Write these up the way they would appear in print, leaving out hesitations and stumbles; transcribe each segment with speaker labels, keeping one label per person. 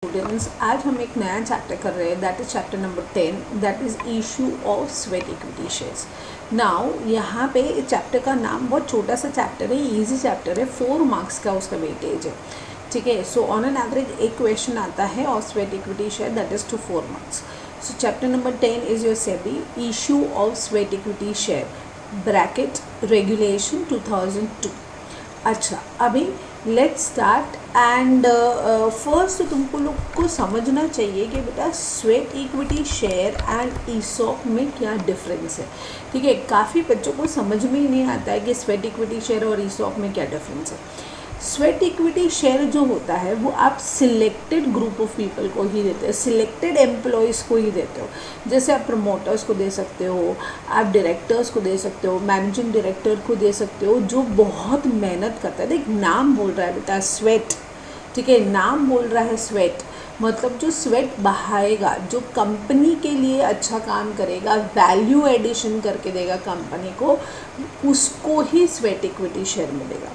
Speaker 1: Students, आज हम एक नया चैप्टर कर रहे हैं, that is chapter number 10, that is issue of sweat equity shares. Now यहाँ पे चैप्टर का नाम बहुत छोटा सा चैप्टर है, इजी चैप्टर है, 4 मार्क्स का उसका वेटेज है, ठीक है। सो ऑन एन एवरेज एक क्वेश्चन आता है और sweat equity share that is to 4 marks. So chapter number 10 is your SEBI issue of sweat equity share bracket regulation 2002। अच्छा, अभी लेट्स स्टार्ट एंड फर्स्ट तुमको लोग को समझना चाहिए कि बेटा sweat equity share and ESOP में क्या डिफरेंस है, ठीक है। काफ़ी बच्चों को समझ में ही नहीं आता है कि स्वेट इक्विटी शेयर और ईसॉप में क्या डिफरेंस है। स्वेट इक्विटी शेयर जो होता है वो आप सिलेक्टेड ग्रुप ऑफ पीपल को ही देते हो, सिलेक्टेड एम्प्लॉयज़ को ही देते हो। जैसे आप प्रमोटर्स को दे सकते हो, आप डायरेक्टर्स को दे सकते हो, मैनेजिंग डायरेक्टर को दे सकते हो, जो बहुत मेहनत करता है। देख, नाम बोल रहा है बेटा स्वेट, ठीक है, नाम बोल रहा है स्वेट, मतलब जो स्वेट बहाएगा, जो कंपनी के लिए अच्छा काम करेगा, वैल्यू एडिशन करके देगा कंपनी को, उसको ही स्वेट इक्विटी शेयर मिलेगा।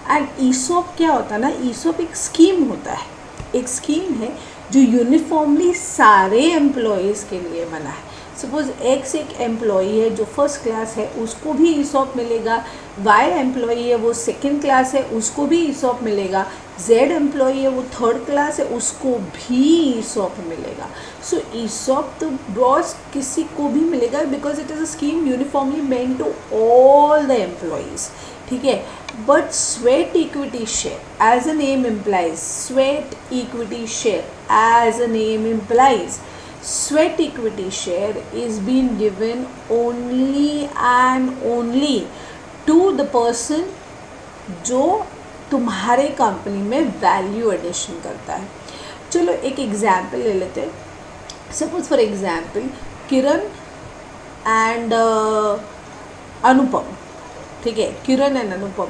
Speaker 1: एंड ईसॉप क्या होता है ना, ईसॉप एक स्कीम होता है, एक स्कीम है जो यूनिफॉर्मली सारे एम्प्लॉयज़ के लिए बना है। सपोज एक से एक एम्प्लॉई है जो फर्स्ट क्लास है, उसको भी ईसॉप मिलेगा। वाई एम्प्लॉई है वो सेकंड क्लास है, उसको भी ईसॉप मिलेगा। जेड एम्प्लॉई है वो थर्ड क्लास है, उसको भी ईसॉप मिलेगा। सो ईसॉप तो बॉस किसी को भी मिलेगा because it is a scheme uniformly meant to all the employees, ठीक है। But sweat equity share as a name implies, sweat equity share as a name implies, sweat equity share is being given only and only to the person जो तुम्हारे company में value addition करता है। चलो एक example ले लेते हैं। Suppose for example Kiran and Anupam, ठीक है, किरण एंड अनुपम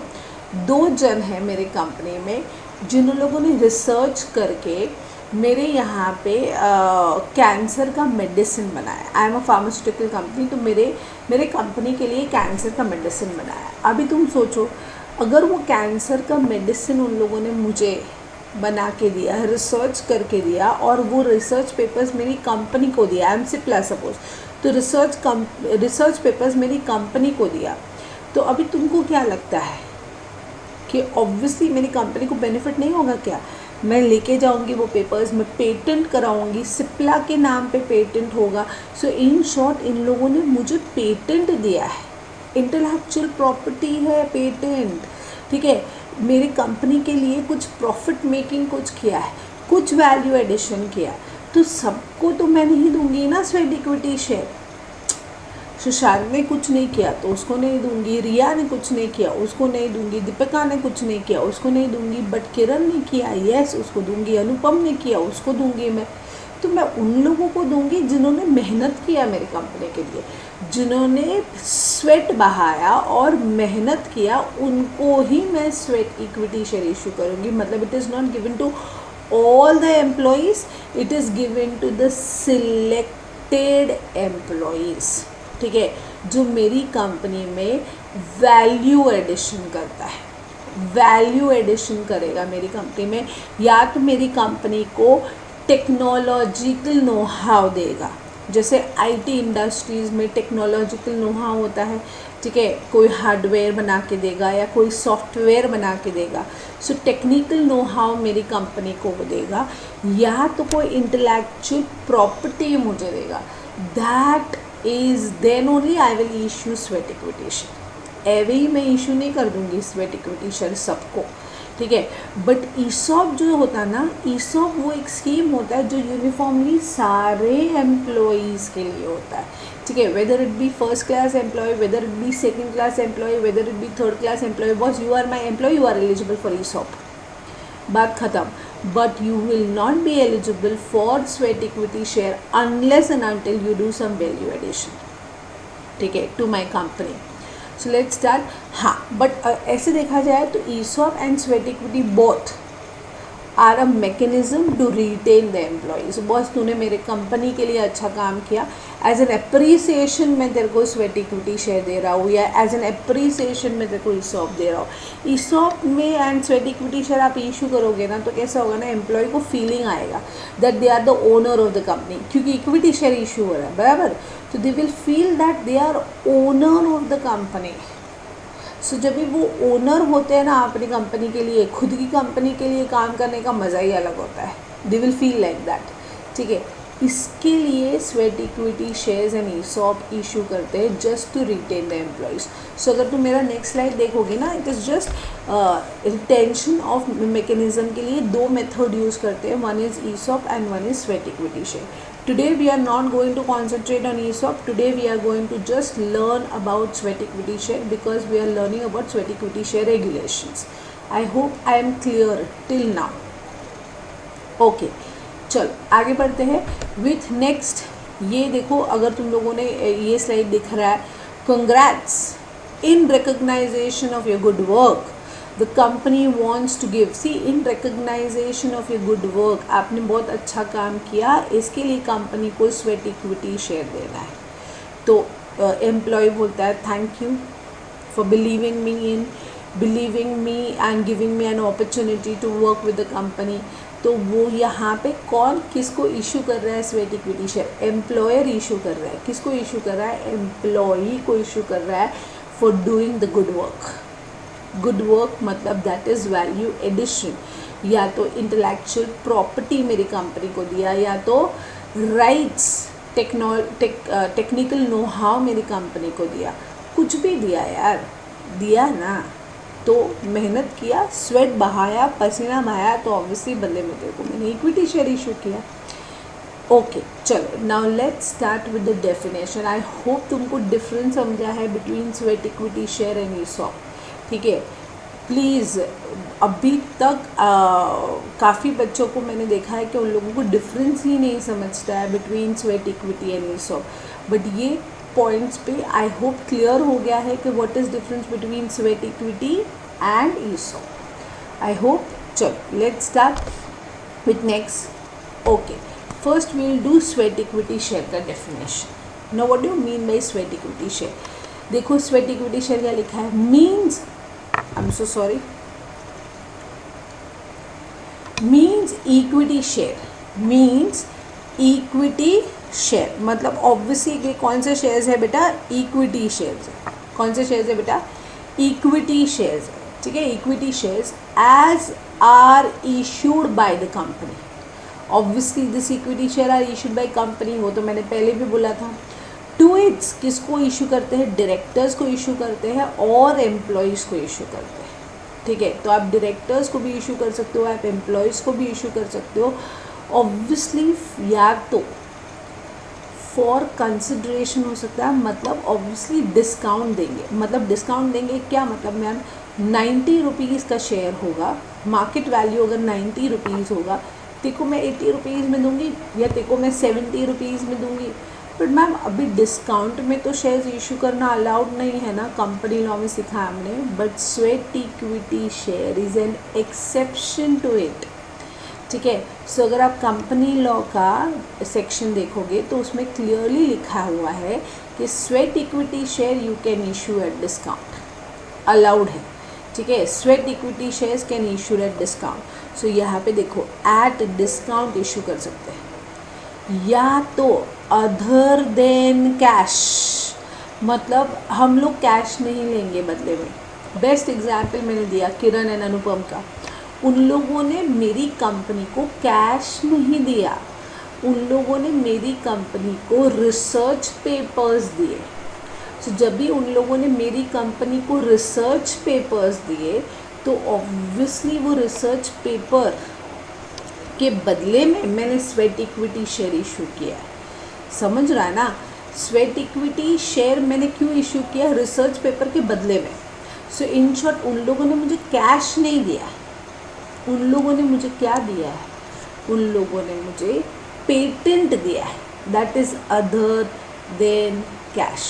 Speaker 1: 2 जन हैं मेरे कंपनी में जिन लोगों ने रिसर्च करके मेरे यहाँ पे कैंसर का मेडिसिन बनाया। I am a pharmaceutical company, तो मेरे कंपनी के लिए कैंसर का मेडिसिन बनाया। अभी तुम सोचो, अगर वो कैंसर का मेडिसिन उन लोगों ने मुझे बना के दिया, रिसर्च करके दिया, और वो रिसर्च पेपर्स मेरी कंपनी को दिया, I am C plus suppose, तो रिसर्च पेपर्स मेरी कंपनी को दिया, तो अभी तुमको क्या लगता है कि ऑब्वियसली मेरी कंपनी को बेनिफिट नहीं होगा क्या? मैं लेके जाऊंगी वो पेपर्स, मैं पेटेंट कराऊंगी, सिप्ला के नाम पे पेटेंट होगा। सो इन शॉर्ट इन लोगों ने मुझे पेटेंट दिया है, इंटेलेक्चुअल प्रॉपर्टी है पेटेंट, ठीक है। मेरी कंपनी के लिए कुछ प्रॉफिट मेकिंग कुछ किया है, कुछ वैल्यू एडिशन किया, तो सबको तो मैं नहीं दूंगी ना स्वेट इक्विटी शेयर। सुशांत ने कुछ नहीं किया तो उसको नहीं दूंगी, रिया ने कुछ नहीं किया उसको नहीं दूंगी, दीपिका ने कुछ नहीं किया उसको नहीं दूंगी, बट किरण ने किया, यस उसको दूंगी, अनुपम ने किया उसको दूंगी मैं। तो मैं उन लोगों को दूंगी जिन्होंने मेहनत किया मेरी कंपनी के लिए, जिन्होंने स्वेट बहाया और मेहनत किया, उनको ही मैं स्वेट इक्विटी शेयर इशू करूँगी। मतलब it is not given to all the employees, it is given to the selected employees, ठीक है, जो मेरी कंपनी में वैल्यू एडिशन करता है, वैल्यू एडिशन करेगा मेरी कंपनी में, या तो मेरी कंपनी को टेक्नोलॉजिकल नो हाउ देगा। जैसे आईटी इंडस्ट्रीज़ में टेक्नोलॉजिकल नो हाउ होता है, ठीक है, कोई हार्डवेयर बना के देगा या कोई सॉफ्टवेयर बना के देगा। सो टेक्निकल नो हाउ मेरी कंपनी को वो देगा, या तो कोई इंटेलेक्चुअल प्रॉपर्टी मुझे देगा। That is then only I will issue sweat equity share. एवे ही मैं इशू नहीं कर दूंगी स्वेट इक्विटी शेयर सबको, ठीक है। बट ईसॉप जो होता है ना, ईसॉप वो एक स्कीम होता है जो यूनिफॉर्मली सारे एम्प्लॉयज़ के लिए होता है, ठीक है। Whether it be first class employee, whether it be second class employee, whether it be third class employee, boss you are my employee, you are eligible for ESOP, बात ख़त्म। But you will not be eligible for sweat equity share unless and until you do some value addition, ठीक है, to my company. So let's start. हाँ, but ऐसे देखा जाए तो ESOP and sweat equity both are a mechanism to retain the employees. Boss तूने मेरे company के लिए अच्छा काम किया, एज एन अप्रिसिएशन मैं तेरे को स्वेट इक्विटी शेयर दे रहा हूँ, या एज एन अप्रिसिएशन मैं तेरे को ईसॉप दे रहा हूँ. ईसॉप में एंड स्वेट इक्विटी शेयर आप इशू करोगे ना, तो कैसा होगा ना, एम्प्लॉय को फीलिंग आएगा that they are the owner of the company, क्योंकि इक्विटी शेयर इशू हो रहा है, बराबर. तो they will feel that they are owner of the company. So जब भी वो ओनर होते हैं ना अपनी कंपनी के लिए, खुद की कंपनी के लिए काम करने का मज़ा ही अलग होता है. They will feel like that. ठीक है, इसके लिए sweat equity shares and ESOP issue करते हैं just to retain the employees. So अगर तुम मेरा नेक्स्ट स्लाइड देखोगे ना, it is just retention of mechanism के लिए दो मेथड यूज़ करते हैं. One is ESOP and one is sweat equity share. Today we are not going to concentrate on ESOP. Today we are going to just learn about sweat equity share because we are learning about sweat equity share regulations. I hope I am clear till now. Okay, चलो आगे बढ़ते हैं with next. ये देखो, अगर तुम लोगों ने ये स्लाइड दिख रहा है, congrats in recognition of your good work. The company wants to give. See, in recognition of your good work, आपने बहुत अच्छा काम किया, इसके लिए कंपनी को स्वेट इक्विटी शेयर देना है. तो एम्प्लॉय बोलता है thank you for believing me and giving me an opportunity to work with the company. तो वो यहाँ पे कौन किसको इशू कर रहा है sweat equity share? Employer issue कर रहा है. किसको इशू कर रहा है? एम्प्लॉई को इशू कर रहा है for doing the good work. Good work मतलब दैट इज़ वैल्यू एडिशन. या तो इंटेलेक्चुअल प्रॉपर्टी मेरी कंपनी को दिया, या तो राइट्स, टेक्निकल नो हाउ मेरी कंपनी को दिया. कुछ भी दिया यार, दिया ना, तो मेहनत किया, स्वेट बहाया, पसीना बहाया, तो ऑब्वियसली बदले में तेरे को मैंने इक्विटी शेयर इशू किया. ओके, चलो now let's start with the definition. I hope तुमको डिफरेंस समझा है between sweat equity share and ESOP. ठीक है, प्लीज़. अभी तक काफ़ी बच्चों को मैंने देखा है कि उन लोगों को डिफरेंस ही नहीं समझता है between sweat equity and ESOP. But ये पॉइंट्स पे आई होप क्लियर हो गया है कि what is difference between sweat equity and ESOP. I hope. चलो let's start with next. Okay, first we will do sweat equity share का definition. Now what do you mean by sweat equity share? देखो, sweat equity share क्या लिखा है? Means, I am so sorry, means equity share. Means equity share मतलब obviously कौन से shares है बेटा? इक्विटी शेयर्स है. कौन से शेयर्स है बेटा? इक्विटी शेयर्स है. ठीक है, equity shares as are issued by the company. Obviously this equity share are issued by company, वो तो मैंने पहले भी बोला था. टू इट्स किसको इशू करते हैं? डायरेक्टर्स को इशू करते हैं और एम्प्लॉयज़ को इशू करते हैं. ठीक है, तो आप डायरेक्टर्स को भी इशू कर सकते हो, आप एम्प्लॉयज़ को भी इशू कर सकते हो. ऑब्वियसली या तो फॉर कंसिडरेशन हो सकता है, मतलब ऑब्वियसली डिस्काउंट देंगे. मतलब डिस्काउंट देंगे क्या मतलब मैम? 90 रुपीज़ का शेयर होगा, मार्केट वैल्यू अगर 90 रुपीज़ होगा, तेको मैं 80 रुपीज़ में दूंगी या तेको मैं 70 रुपीज़ में दूंगी. बट मैम अभी डिस्काउंट में तो शेयर्स इशू करना अलाउड नहीं है ना, कंपनी लॉ में सिखाया हमने. But sweat equity share is an exception to it. ठीक है, सो अगर आप कंपनी लॉ का सेक्शन देखोगे तो उसमें क्लियरली लिखा हुआ है कि sweat equity share you can issue at discount, allowed है. ठीक है, sweat equity shares can issue at discount. So यहाँ पे देखो, एट डिस्काउंट इशू कर सकते हैं, या तो अदर देन कैश, मतलब हम लोग कैश नहीं लेंगे बदले में. बेस्ट एग्जाम्पल मैंने दिया किरण एंड अनुपम का. उन लोगों ने मेरी कंपनी को कैश नहीं दिया, उन लोगों ने मेरी कंपनी को रिसर्च पेपर्स दिए. सो जब भी उन लोगों ने मेरी कंपनी को रिसर्च पेपर्स दिए, तो ऑब्वियसली वो रिसर्च पेपर के बदले में मैंने स्वेट इक्विटी शेयर इशू किया है. समझ रहा है ना? स्वेट इक्विटी शेयर मैंने क्यों इशू किया? रिसर्च पेपर के बदले में. सो इन शॉर्ट उन लोगों ने मुझे कैश नहीं दिया, उन लोगों ने मुझे क्या दिया है? उन लोगों ने मुझे पेटेंट दिया है. That is other than cash.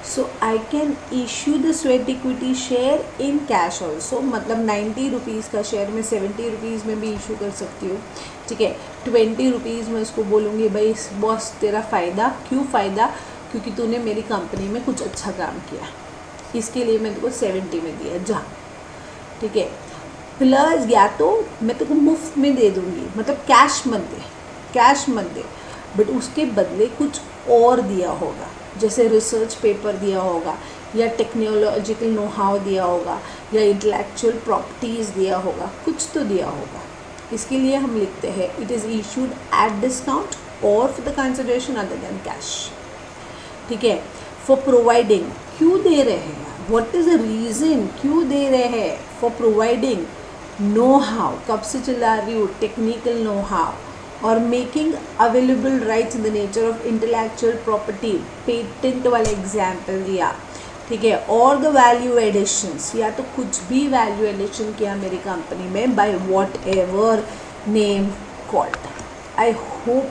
Speaker 1: So I can issue the sweat equity share in cash also, मतलब 90 रुपीज़ का शेयर मैं 70 रुपीज़ में भी इशू कर सकती हूँ, ठीक है। 20 रुपीज़ में उसको बोलूँगी भाई बॉस तेरा फ़ायदा, क्यों फ़ायदा, क्योंकि तूने मेरी कंपनी में कुछ अच्छा काम किया, इसके लिए मैं तुमको 70 में दिया जा, ठीक है। प्लस या तो मैं तुमको मुफ्त में दे दूँगी, मतलब कैश मत दे, बट उसके बदले कुछ और दिया होगा, जैसे रिसर्च पेपर दिया होगा, या टेक्नोलॉजिकल नो हाउ दिया होगा, या इंटेलेक्चुअल प्रॉपर्टीज़ दिया होगा, कुछ तो दिया होगा। इसके लिए हम लिखते हैं it is issued at discount और for the consideration other than cash, ठीक है। फॉर प्रोवाइडिंग, क्यों दे रहे हैं, व्हाट इज़ द रीज़न, क्यों दे रहे हैं, फॉर प्रोवाइडिंग नो हाउ, कब से चला रही हूँ, टेक्निकल नो हाउ, और making available rights in the nature of intellectual property, patent वाले एग्जाम्पल दिया, ठीक है। और द वैल्यू एडिशंस, या तो कुछ भी वैल्यू एडिशन किया मेरी कंपनी में by what ever name called. I hope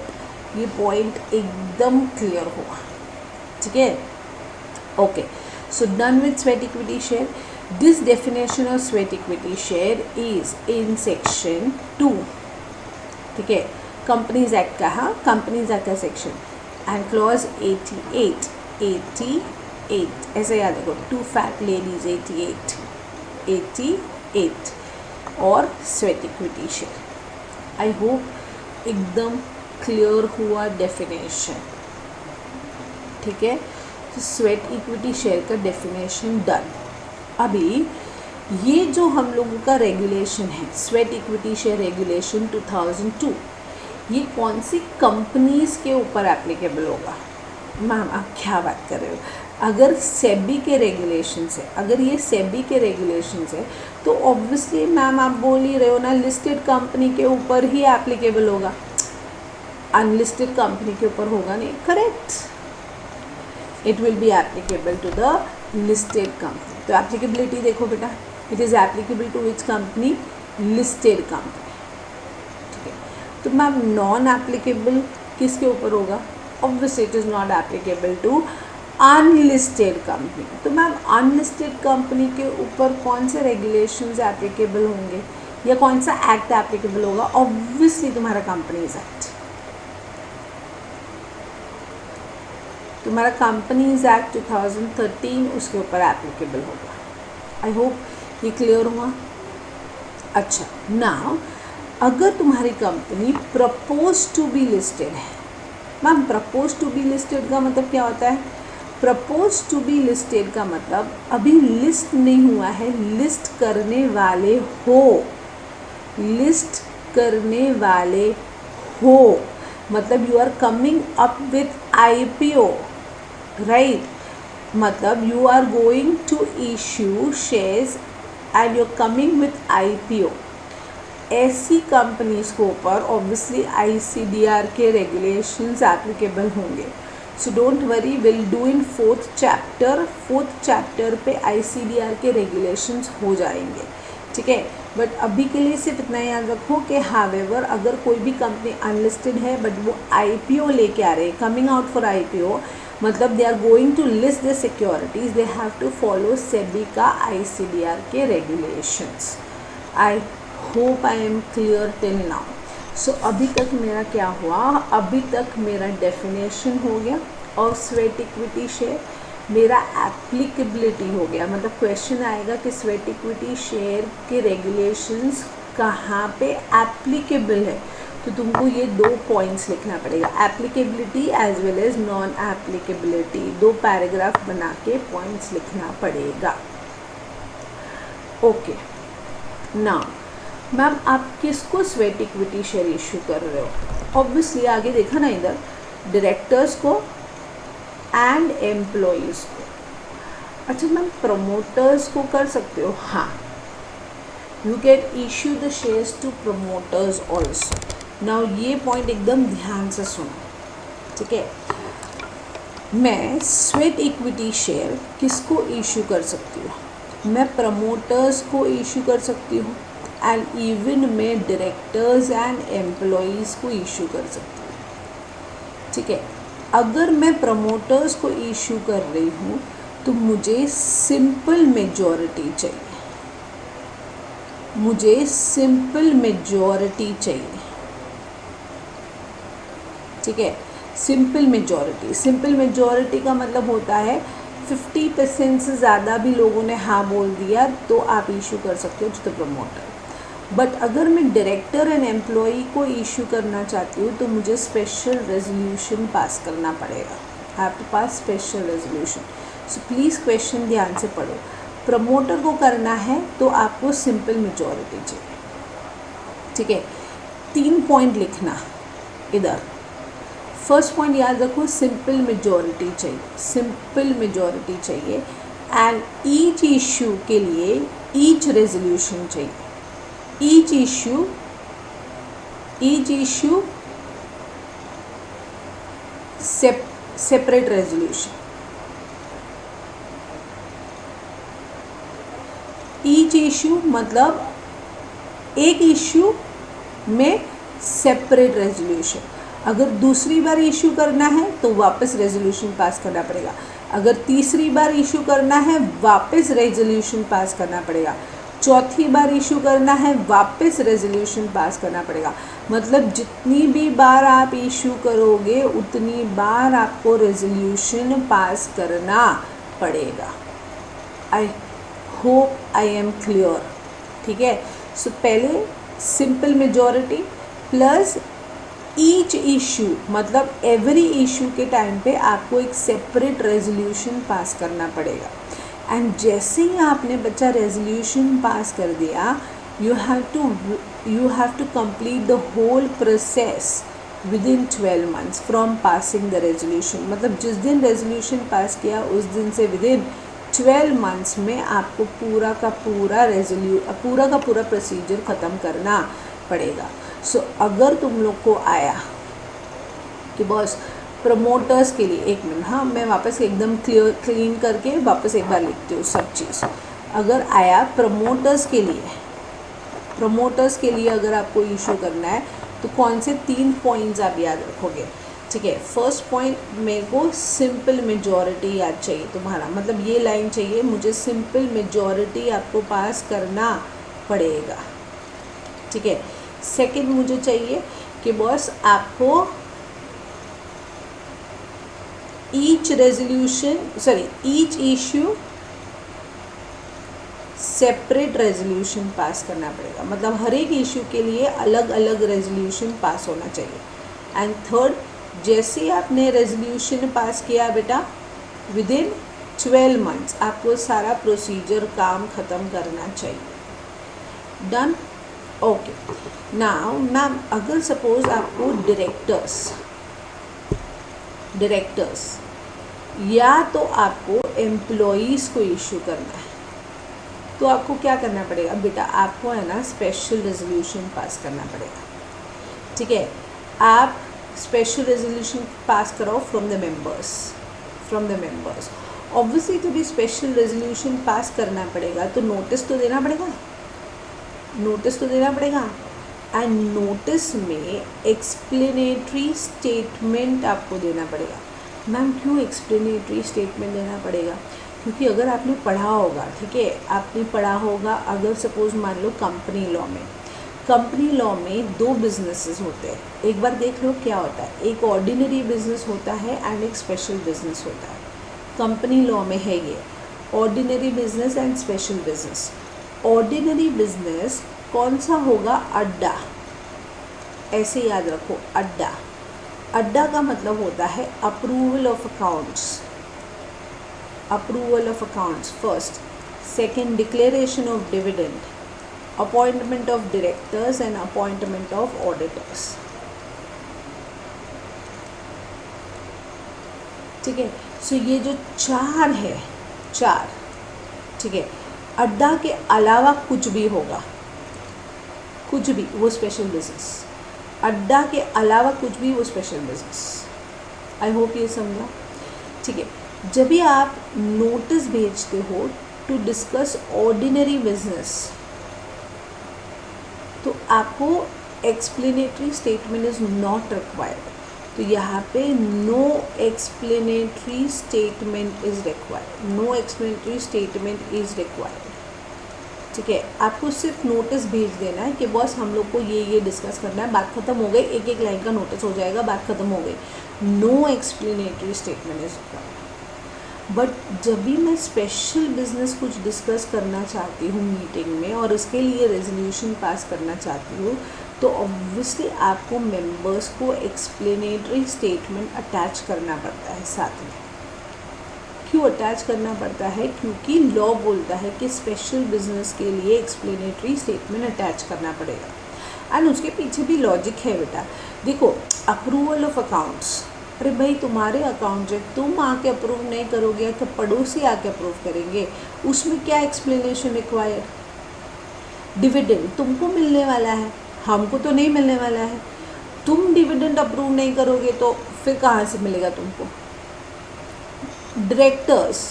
Speaker 1: ये पॉइंट एकदम क्लियर हुआ, ठीक है। Okay, so done with sweat equity share. This definition of sweat equity share is in section 2, ठीक है। कंपनीज एक्ट का, हाँ, कंपनीज एक्ट का सेक्शन एंड क्लॉज 88 ऐसे याद रखो, 2 फैट लेडीज 88 और sweat equity share. I hope एकदम क्लियर हुआ डेफिनेशन, ठीक है। तो स्वेट इक्विटी शेयर का डेफिनेशन डन। अभी ये जो हम लोगों का रेगुलेशन है, स्वेट इक्विटी शेयर रेगुलेशन 2002, ये कौन सी कंपनीज़ के ऊपर एप्लीकेबल होगा? मैम आप क्या बात कर रहे हो, अगर सेबी के रेगुलेशंस है, अगर ये सेबी के रेगुलेशंस है तो ऑब्वियसली मैम आप बोल ही रहे हो ना, लिस्टेड कंपनी के ऊपर ही एप्लीकेबल होगा, अनलिस्टेड कंपनी के ऊपर होगा नहीं, correct. It will be applicable to the listed company. तो एप्लीकेबिलिटी देखो बेटा, it is applicable to which company, listed company, ठीक है। तो मैम नॉन एप्लीकेबल किसके ऊपर होगा? Obviously it is not applicable to unlisted company. तो मैम अनलिस्टेड कंपनी के ऊपर कौन से रेगुलेशंस एप्लीकेबल होंगे या कौन सा एक्ट एप्लीकेबल होगा? ऑब्वियसली तुम्हारा कंपनीज एक्ट, तुम्हारा कंपनीज एक्ट 2013 उसके ऊपर एप्लीकेबल होगा। आई होप ये क्लियर हुआ। अच्छा, नाउ अगर तुम्हारी company propose to be listed है, ma'am propose to be listed का मतलब क्या होता है? प्रपोज टू बी लिस्टेड का मतलब अभी लिस्ट नहीं हुआ है, लिस्ट करने वाले हो, लिस्ट करने वाले हो, मतलब you are coming up with IPO, right? मतलब you are going to issue shares and you are coming with IPO। ऐसी कंपनीज के ऊपर ऑब्वियसली ICDR के रेगुलेशंस एप्लीकेबल होंगे। So don't worry, will do in fourth chapter पे ICDR के regulations हो जाएंगे, ठीक है। बट अभी के लिए सिर्फ इतना याद रखो कि हावेवर अगर कोई भी कंपनी अनलिस्टेड है बट वो IPO लेके आ रहे हैं, कमिंग आउट फॉर IPO, मतलब they are going to list the securities, they have to follow SEBI का ICDR के रेगुलेशंस। I hope I am clear till now. So अभी तक मेरा क्या हुआ? अभी तक मेरा डेफिनेशन हो गया और स्वेट इक्विटी शेयर मेरा एप्लीकेबिलिटी हो गया। मतलब क्वेश्चन आएगा कि स्वेट इक्विटी शेयर के रेगुलेशंस कहाँ पे एप्लीकेबल है, तो तुमको ये 2 पॉइंट्स लिखना पड़ेगा, applicability as well as non applicability. 2 paragraph बना के पॉइंट्स लिखना पड़ेगा। ओके, नाउ मैम आप किसको स्वेट इक्विटी शेयर इशू कर रहे हो? ऑब्वियसली आगे देखा ना, इधर डायरेक्टर्स को एंड एम्प्लॉयज़ को। अच्छा मैम प्रमोटर्स को कर सकते हो? हाँ, you can issue the shares to promoters also. Now ये पॉइंट एकदम ध्यान से सुनो, ठीक है। मैं स्वेट इक्विटी शेयर किसको इशू कर सकती हूँ? मैं प्रमोटर्स को इशू कर सकती हूँ एंड इवन में डायरेक्टर्स एंड एम्प्लॉयज़ को इशू कर सकती हूँ, ठीक है। अगर मैं प्रमोटर्स को इशू कर रही हूँ तो मुझे सिंपल मेजॉरिटी चाहिए, मुझे सिंपल मेजॉरिटी चाहिए, ठीक है। सिंपल मेजॉरिटी, सिंपल मेजॉरिटी का मतलब होता है 50% से ज़्यादा भी लोगों ने हाँ बोल दिया तो आप इशू कर सकते हो टू द प्रमोटर। बट अगर मैं डायरेक्टर एंड एम्प्लॉई को इशू करना चाहती हूँ तो मुझे स्पेशल रेजोल्यूशन पास करना पड़ेगा। I have to pass special resolution. So please question ध्यान से पढ़ो। प्रमोटर को करना है तो आपको सिंपल मेजॉरिटी चाहिए, ठीक है। 3 पॉइंट लिखना इधर। फर्स्ट पॉइंट याद रखो, सिंपल मेजॉरिटी चाहिए, सिंपल मेजॉरिटी चाहिए। एंड ईच इशू के लिए ईच रेजोल्यूशन चाहिए, each issue separate resolution, each issue मतलब एक इशू में सेपरेट रेजोल्यूशन। अगर दूसरी बार इशू करना है तो वापस रेजोल्यूशन पास करना पड़ेगा, अगर तीसरी बार इशू करना है वापस रेजोल्यूशन पास करना पड़ेगा, चौथी बार इशू करना है वापस रेजोल्यूशन पास करना पड़ेगा। मतलब जितनी भी बार आप इशू करोगे उतनी बार आपको रेजोल्यूशन पास करना पड़ेगा। आई होप आई एम क्लियर, ठीक है। सो पहले simple majority plus each issue, मतलब एवरी इशू के टाइम पे आपको एक सेपरेट रेजोल्यूशन पास करना पड़ेगा। एंड जैसे ही आपने बच्चा रेजोल्यूशन पास कर दिया, you have to complete the whole process within 12 months from passing the resolution. मतलब जिस दिन रेजोल्यूशन पास किया उस दिन से विद इन 12 months में आपको पूरा का पूरा प्रोसीजर ख़त्म करना पड़ेगा। सो अगर तुम लोग को आया कि बॉस प्रमोटर्स के लिए, एक मिनट, हाँ मैं वापस एकदम क्लीन करके वापस एक बार लिखती हूँ सब चीज़। अगर आया प्रमोटर्स के लिए अगर आपको इशू करना है तो कौन से 3 पॉइंट्स आप याद रखोगे, ठीक है। फर्स्ट पॉइंट, मेरे को सिंपल मेजॉरिटी याद चाहिए तुम्हारा, मतलब ये लाइन चाहिए, मुझे सिंपल मेजॉरिटी आपको पास करना पड़ेगा, ठीक है। सेकंड मुझे चाहिए कि बॉस आपको each issue separate resolution pass करना पड़ेगा, मतलब हर एक इशू के लिए अलग अलग रेजोल्यूशन पास होना चाहिए। एंड थर्ड, जैसे ही आपने रेजोल्यूशन पास किया बेटा, विद इन 12 months आपको सारा प्रोसीजर काम ख़त्म करना चाहिए। Done, okay. नाउ मैम, अगर सपोज आपको डायरेक्टर्स या तो आपको एम्प्लॉयज़ को इशू करना है तो आपको क्या करना पड़ेगा बेटा, आपको है ना स्पेशल रेजोल्यूशन पास करना पड़ेगा, ठीक है। आप स्पेशल रेजोल्यूशन पास कराओ फ्रॉम द मेंबर्स। ऑब्वियसली जब भी स्पेशल रेजोल्यूशन पास करना पड़ेगा तो नोटिस तो देना पड़ेगा। एंड नोटिस में एक्सप्लेनेटरी स्टेटमेंट आपको देना पड़ेगा। मैम क्यों एक्सप्लेनेटरी स्टेटमेंट देना पड़ेगा? क्योंकि अगर आपने पढ़ा होगा, ठीक है, आपने पढ़ा होगा, अगर सपोज मान लो कंपनी लॉ में 2 बिजनेसेस होते हैं। एक बार देख लो क्या होता है, एक ऑर्डिनरी बिजनेस होता है एंड एक स्पेशल बिजनेस होता है। कंपनी लॉ में है ये ordinary business and special business. Ordinary business कौन सा होगा? अड्डा, ऐसे याद रखो, अड्डा का मतलब होता है approval of accounts first, second declaration of dividend, appointment of directors and appointment of auditors, ठीक है। सो ये जो 4 है, ठीक है, अड्डा के अलावा कुछ भी होगा, कुछ भी, वो स्पेशल बिजनेस। अड्डा के अलावा कुछ भी, वो स्पेशल बिजनेस। आई होप ये समझा, ठीक है। जब भी आप नोटिस भेजते हो टू डिस्कस ऑर्डिनरी बिजनेस तो आपको explanatory statement is not required. तो यहाँ पे no explanatory statement is required, no explanatory statement is required. ठीक है, आपको सिर्फ नोटिस भेज देना है कि बॉस हम लोग को ये डिस्कस करना है, बात खत्म हो गई, एक एक लाइन का नोटिस हो जाएगा, बात खत्म हो गई। No explanatory statement is required. But जब भी मैं स्पेशल बिजनेस कुछ डिस्कस करना चाहती हूँ मीटिंग में और उसके लिए रेजोल्यूशन पास करना चाहती हूँ, तो ऑब्वियसली आपको मेंबर्स को एक्सप्लेनेटरी स्टेटमेंट अटैच करना पड़ता है साथ में। क्यों अटैच करना पड़ता है? क्योंकि लॉ बोलता है कि स्पेशल बिजनेस के लिए एक्सप्लेनेटरी स्टेटमेंट अटैच करना पड़ेगा। एंड उसके पीछे भी लॉजिक है बेटा। देखो, अप्रूवल ऑफ अकाउंट्स, अरे भाई तुम्हारे अकाउंट है, तुम आके अप्रूव नहीं करोगे तो पड़ोसी आके अप्रूव करेंगे, उसमें क्या एक्सप्लेनेशन रिक्वायर्ड? डिविडेंड तुमको मिलने वाला है, हमको तो नहीं मिलने वाला है। तुम डिविडेंड अप्रूव नहीं करोगे तो फिर कहाँ से मिलेगा तुमको? डायरेक्टर्स,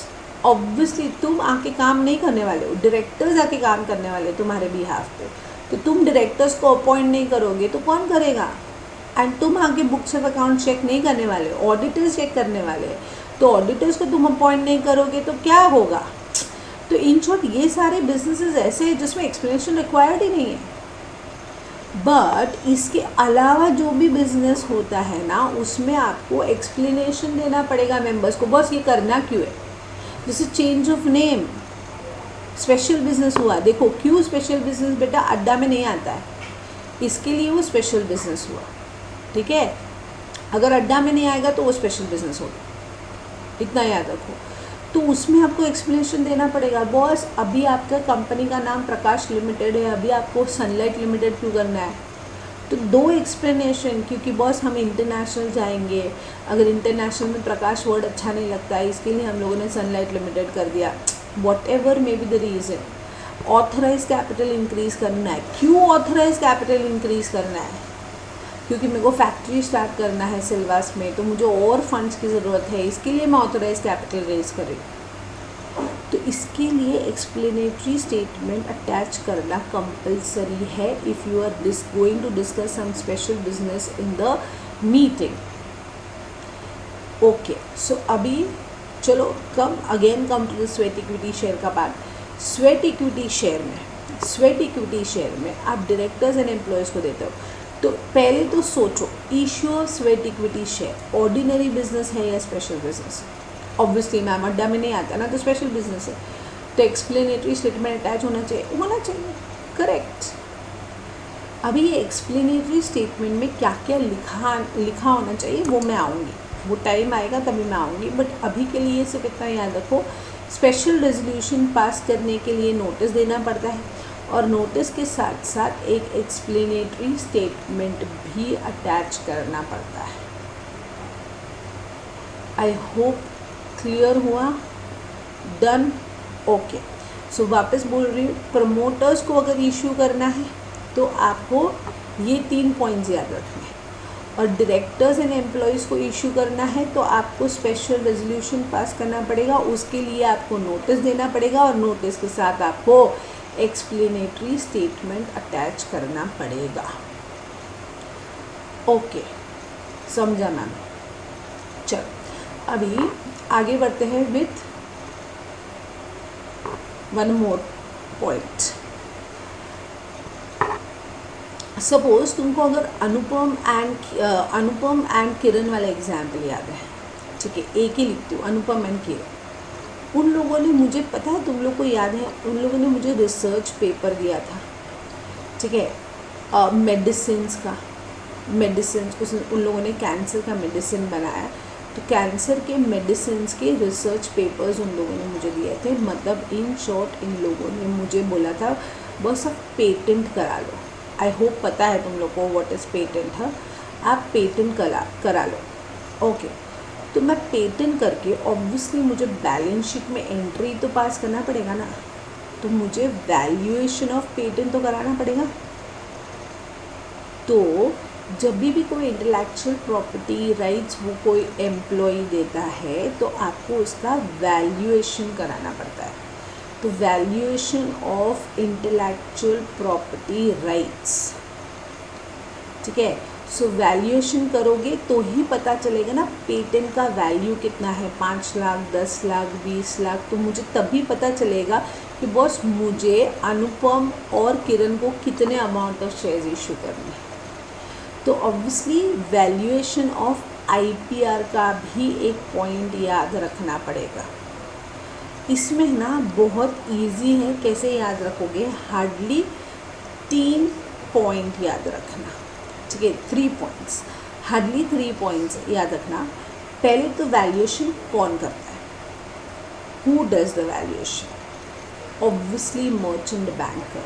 Speaker 1: ऑब्वियसली तुम आके काम नहीं करने वाले हो, डायरेक्टर्स आके काम करने वाले तुम्हारे बिहाफ पे, तो तुम डायरेक्टर्स को अपॉइंट नहीं करोगे तो कौन करेगा? एंड तुम आगे बुक्स ऑफ अकाउंट चेक नहीं करने वाले, ऑडिटर्स चेक करने वाले हैं, तो ऑडिटर्स को तुम अपॉइंट नहीं करोगे तो क्या होगा? तो इन शॉर्ट ये सारे बिजनेसेस ऐसे हैं जिसमें एक्सप्लेनेशन रिक्वायर्ड ही नहीं है। बट इसके अलावा जो भी बिजनेस होता है ना, उसमें आपको एक्सप्लेनेशन देना पड़ेगा मेंबर्स को, बस ये करना क्यों है। जैसे change of name, special business हुआ, देखो क्यों स्पेशल बिजनेस बेटा अड्डा में नहीं आता है, इसके लिए वो स्पेशल बिजनेस हुआ। ठीक है, अगर अड्डा में नहीं आएगा तो वो स्पेशल बिजनेस होगा, इतना याद रखो। तो उसमें आपको एक्सप्लेनेशन देना पड़ेगा, बॉस अभी आपका कंपनी का नाम प्रकाश लिमिटेड है, अभी आपको सनलाइट लिमिटेड क्यों करना है? तो दो एक्सप्लेनेशन, क्योंकि बॉस हम इंटरनेशनल जाएंगे, अगर इंटरनेशनल में प्रकाश वर्ड अच्छा नहीं लगता है, इसके लिए हम लोगों ने सनलाइट लिमिटेड कर दिया। Whatever may be the reason. Authorise capital increase करना है, क्यों ऑथराइज कैपिटल इंक्रीज़ करना है? क्योंकि मेरे को फैक्ट्री स्टार्ट करना है सिलवास में, तो मुझे और फंड्स की ज़रूरत है, इसके लिए मैं ऑथराइज कैपिटल रेज कर रही हूँ। तो इसके लिए एक्सप्लेनेटरी स्टेटमेंट अटैच करना कंपलसरी है if you are going to discuss some special business in the meeting. Okay, so अभी चलो come to the sweat equity share का पार्ट। स्वेट इक्विटी शेयर में आप डायरेक्टर्स एंड एम्प्लॉयज़ को देते हो, तो पहले तो सोचो, issue of sweat equity share ordinary business है या स्पेशल बिजनेस? ऑब्वियसली मैम अड्डा में नहीं आता ना, तो स्पेशल बिजनेस है, तो एक्सप्लेनेटरी स्टेटमेंट अटैच होना चाहिए, करेक्ट। अभी ये एक्सप्लेनेटरी स्टेटमेंट में क्या क्या लिखा होना चाहिए वो मैं आऊँगी, वो टाइम आएगा तभी मैं आऊँगी, बट अभी के लिए सिर्फ इतना याद रखो, स्पेशल रेजोल्यूशन पास करने के लिए नोटिस देना पड़ता है, और नोटिस के साथ साथ एक एक्सप्लेनेटरी स्टेटमेंट भी अटैच करना पड़ता है। आई होप क्लियर हुआ, डन, ओके। सो वापस बोल रही हूँ, प्रमोटर्स को अगर इश्यू करना है तो आपको ये 3 पॉइंट्स याद रखने हैं, और डायरेक्टर्स एंड एम्प्लॉयज़ को इश्यू करना है तो आपको स्पेशल रेजोल्यूशन पास करना पड़ेगा, उसके लिए आपको नोटिस देना पड़ेगा, और नोटिस के साथ आपको एक्सप्लेनेटरी स्टेटमेंट अटैच करना पड़ेगा। ओके, समझा मैम? चलो अभी आगे बढ़ते हैं with one more point. Suppose तुमको अगर अनुपम एंड किरण वाला एग्जाम्पल याद है, ठीक है, एक ही लिखती हूँ, अनुपम एंड किरण। उन लोगों ने मुझे, पता है तुम लोग को याद है, उन लोगों ने मुझे रिसर्च पेपर दिया था, ठीक है, मेडिसिन्स उन लोगों ने कैंसर का मेडिसिन बनाया, तो कैंसर के मेडिसिन्स के रिसर्च पेपर्स उन लोगों ने मुझे दिए थे। मतलब इन शॉर्ट इन लोगों ने मुझे बोला था बस आप पेटेंट करा लो। आई होप पता है तुम लोग को व्हाट इज़ पेटेंट है, आप पेटेंट करा लो। ओके, तो मैं पेटेंट करके ऑब्वियसली मुझे बैलेंस शीट में एंट्री तो पास करना पड़ेगा ना, तो मुझे वैल्यूएशन ऑफ पेटेंट तो कराना पड़ेगा। तो जब भी कोई इंटेलेक्चुअल प्रॉपर्टी राइट्स वो कोई एम्प्लॉय देता है तो आपको उसका वैल्यूएशन कराना पड़ता है। तो valuation of intellectual property rights, ठीक है, सो वैल्यूएशन करोगे तो ही पता चलेगा ना पेटेंट का वैल्यू कितना है, 5 लाख, 10 लाख, 20 लाख। तो मुझे तभी पता चलेगा कि बॉस मुझे अनुपम और किरण को कितने अमाउंट ऑफ शेयर्स इशू करने हैं। तो ऑब्वियसली वैल्यूएशन ऑफ आईपीआर का भी एक पॉइंट याद रखना पड़ेगा। इसमें ना बहुत इजी है, कैसे याद रखोगे, हार्डली 3 पॉइंट याद रखना, ठीक है, 3 पॉइंट्स, हार्डली 3 पॉइंट्स याद रखना। पहले तो वैल्यूएशन कौन करता है, who does the valuation? Obviously merchant banker.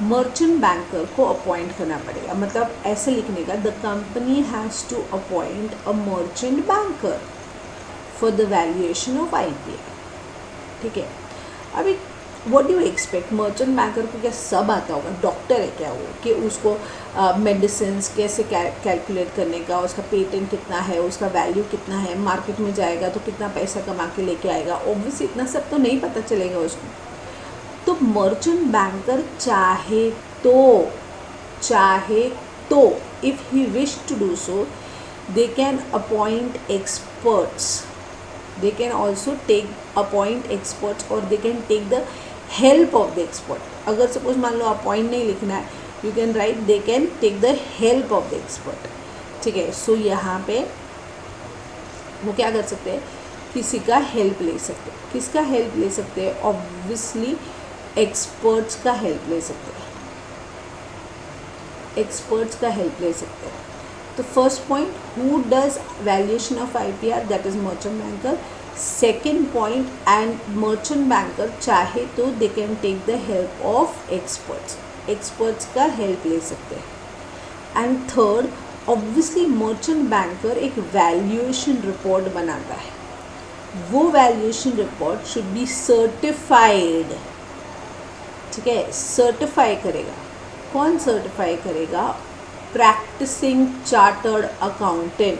Speaker 1: Merchant banker को अपॉइंट करना पड़ेगा, मतलब ऐसे लिखने का, the company has to appoint a merchant banker for the valuation of IPR, ठीक है। अभी what do you expect, merchant banker को क्या सब आता होगा? डॉक्टर है क्या वो कि उसको मेडिसिन कैसे कैलकुलेट करने का, उसका पेटेंट कितना है, उसका वैल्यू कितना है, मार्केट में जाएगा तो कितना पैसा कमा के लेके आएगा? ऑब्वियसली इतना सब तो नहीं पता चलेगा उसको। तो मर्चेंट बैंकर चाहे तो if he wish to do so they can appoint experts, they can also appoint experts or they can take the help of the expert. अगर सपोज मान लो अपॉइंट नहीं लिखना है, you can write they can take the help of the expert, ठीक है। सो यहाँ पे वो क्या कर सकते हैं, किसी का हेल्प ले सकते हैं। किसका हेल्प ले सकते हैं? ऑब्वियसली एक्सपर्ट्स का हेल्प ले सकते हैं, एक्सपर्ट्स का हेल्प ले सकते हैं। तो first point, who does valuation of IPR, that is merchant banker. Second point, and merchant banker चाहे तो they can take the help of experts, experts का हेल्प ले सकते हैं। And third, obviously merchant banker एक वैल्यूएशन रिपोर्ट बनाता है, वो valuation report should be certified, ठीक है, सर्टिफाई करेगा। कौन सर्टिफाई करेगा? Practising chartered accountant.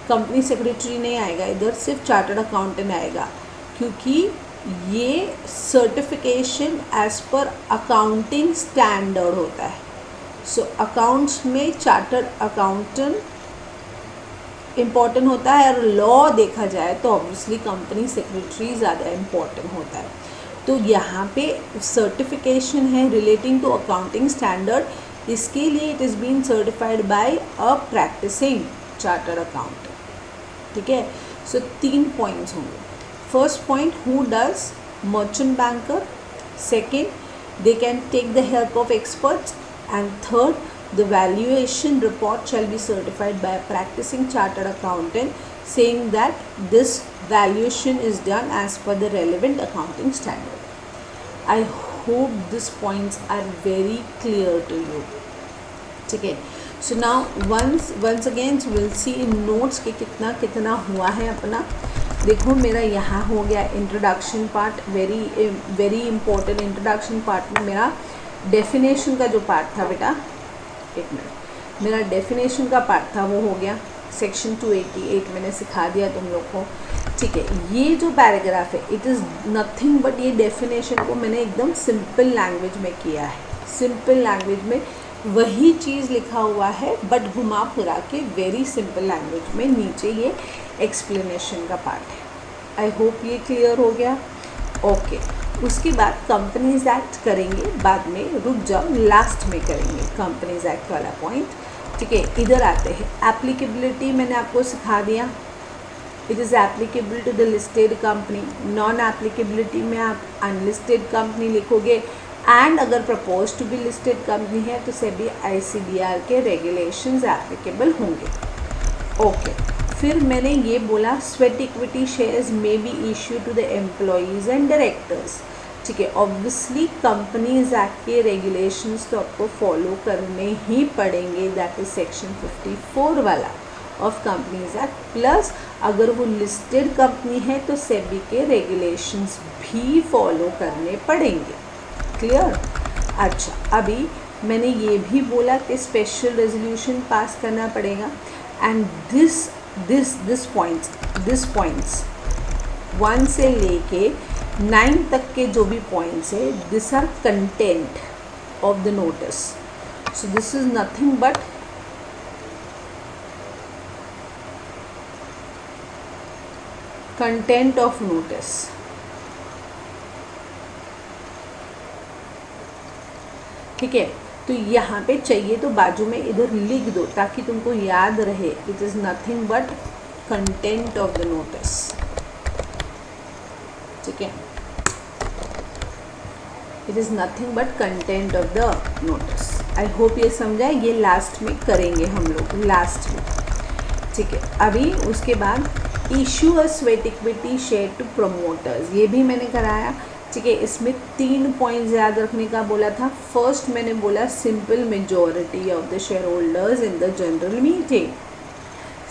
Speaker 1: Company secretary नहीं आएगा इधर, सिर्फ चार्टर्ड अकाउंटेंट आएगा, क्योंकि ये certification as per accounting standard होता है। सो अकाउंट्स में चार्टर्ड अकाउंटेंट इम्पॉर्टेंट होता है, और लॉ देखा जाए तो ऑब्वियसली कंपनी सेक्रेटरी ज़्यादा इम्पॉर्टेंट होता है। तो यहाँ पे सर्टिफिकेशन है रिलेटिंग टू अकाउंटिंग स्टैंडर्ड, इसके लिए it is been certified by a practising chartered accountant, ठीक है। सो 3 पॉइंट्स होंगे। First point, who does, merchant banker. Second, they can take the help of experts. And third, the valuation report shall be certified by a practising chartered accountant saying that this valuation is done as per the relevant accounting standard. I hope these points are very clear to you, ठीक है। So now once again we'll see in notes कि कितना हुआ है अपना। देखो मेरा यहाँ हो गया introduction part, very important. Introduction part में मेरा डेफिनेशन का जो पार्ट था बेटा, एक मिनट, मेरा डेफिनेशन का पार्ट था वो हो गया। सेक्शन 288 मैंने सिखा दिया तुम लोग को, ठीक है। ये जो पैराग्राफ है इट इज़ नथिंग बट, ये डेफिनेशन को मैंने एकदम सिंपल लैंग्वेज में किया है। सिंपल लैंग्वेज में वही चीज़ लिखा हुआ है बट घुमा फिरा के वेरी सिंपल लैंग्वेज में नीचे ये एक्सप्लेनेशन का पार्ट है। आई होप ये क्लियर हो गया। ओके, उसके बाद कंपनीज एक्ट करेंगे बाद में, रुक जाओ, लास्ट में करेंगे कंपनीज एक्ट वाला पॉइंट, ठीक है। इधर आते हैं, एप्लीकेबिलिटी मैंने आपको सिखा दिया, it is applicable to the listed company. Non applicability में आप अनलिस्टेड कंपनी लिखोगे, एंड अगर propose to be listed company है तो सेबी ICDR के रेगुलेशंस एप्लीकेबल होंगे। ओके, फिर मैंने ये बोला स्वेट इक्विटी शेयर्स में be issue to the employees and directors, ठीक है। ऑब्वियसली कंपनीज एक्ट के रेगुलेशंस तो आपको फॉलो करने ही पड़ेंगे, दैट इज सेक्शन 54 वाला ऑफ कंपनीज एक्ट। प्लस अगर वो लिस्टेड कंपनी है तो सेबी के रेगुलेशंस भी फॉलो करने पड़ेंगे। क्लियर? अच्छा, अभी मैंने ये भी बोला कि स्पेशल रेजोल्यूशन पास करना पड़ेगा, एंड दिस पॉइंट्स 1 से लेके 9 तक के जो भी पॉइंट्स है, this are content of the notice. So this is nothing but content of notice. ठीक है, तो यहाँ पे चाहिए तो बाजू में इधर लिख दो ताकि तुमको याद रहे. It is nothing but content of the notice. ठीक है, it is nothing but content of the notice. I hope ये समझा. ये लास्ट में करेंगे हम लोग, लास्ट में. ठीक है, अभी उसके बाद issue a sweat equity share to promoters, ये भी मैंने कराया. ठीक है, इसमें 3 पॉइंट्स याद रखने का बोला था. फर्स्ट मैंने बोला simple majority of the share holders in the general meeting.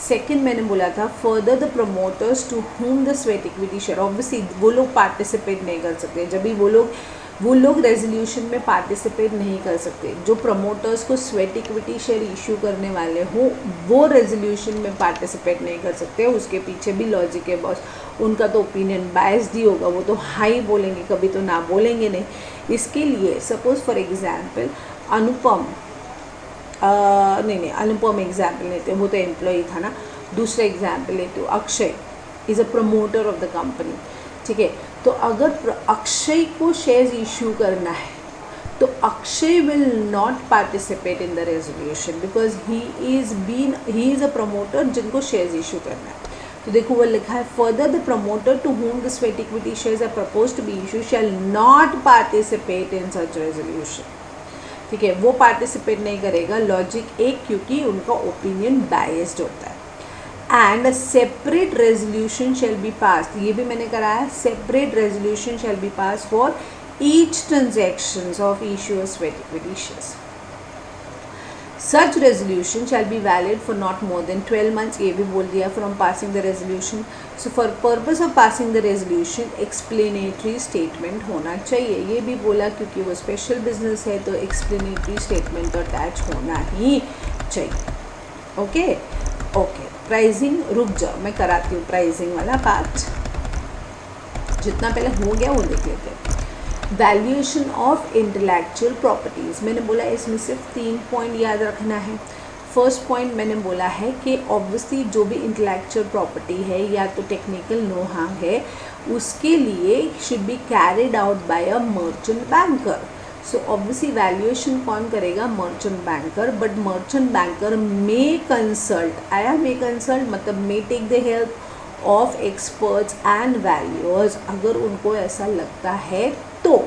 Speaker 1: Second मैंने बोला था further the promoters to whom the sweat equity share. Obviously वो लोग पार्टिसिपेट नहीं कर सकते. जब भी वो लोग रेजोल्यूशन में पार्टिसिपेट नहीं कर सकते. जो प्रमोटर्स को स्वेट इक्विटी शेयर इशू करने वाले हो वो रेजोल्यूशन में पार्टिसिपेट नहीं कर सकते. उसके पीछे भी लॉजिक है बॉस. उनका तो ओपिनियन बायस्ड ही होगा. वो तो हाई बोलेंगे, कभी तो ना बोलेंगे नहीं. इसके लिए suppose for example Anupam Anupam example लेते हैं, वो तो एम्प्लॉई था ना. दूसरा एग्जाम्पल लेते हो, Akshay is a promoter of the company. ठीक है, तो अगर अक्षय को शेयर्स इशू करना है तो Akshay will not participate in the resolution because he is a promoter जिनको शेयर्स इशू करना है. तो देखो वो लिखा है further the promoter to whom the sweat equity shares are propose to be issue shall not participate in such resolution. ठीक है, वो पार्टिसिपेट नहीं करेगा. लॉजिक एक, क्योंकि उनका ओपिनियन बायस्ड होता है. And separate resolution shall be pass, ये भी मैंने कराया. Separate resolution shall be pass for each transactions of issue of sweat equity shares. Such resolution shall be valid for not more than 12 months. ये भी बोल दिया from passing the resolution. So for purpose of passing the resolution explanatory statement होना चाहिए. ये भी बोला क्योंकि वो स्पेशल बिजनेस है तो एक्सप्लेनेटरी स्टेटमेंट तो अटैच होना ही चाहिए. Okay okay. प्राइसिंग, रुक जाओ मैं कराती हूँ प्राइसिंग वाला पार्ट. जितना पहले हो गया वो देख लेते हैं. वैल्यूएशन ऑफ इंटेलेक्चुअल प्रॉपर्टीज़, मैंने बोला इसमें सिर्फ 3 पॉइंट याद रखना है. फर्स्ट पॉइंट मैंने बोला है कि ऑब्वियसली जो भी इंटेलेक्चुअल प्रॉपर्टी है या तो टेक्निकल नो हाउ है उसके लिए should be carried out by a merchant banker. So obviously valuation कौन करेगा? Merchant banker. But merchant banker may consult, may consult मतलब may take the help of experts and valuers अगर उनको ऐसा लगता है तो.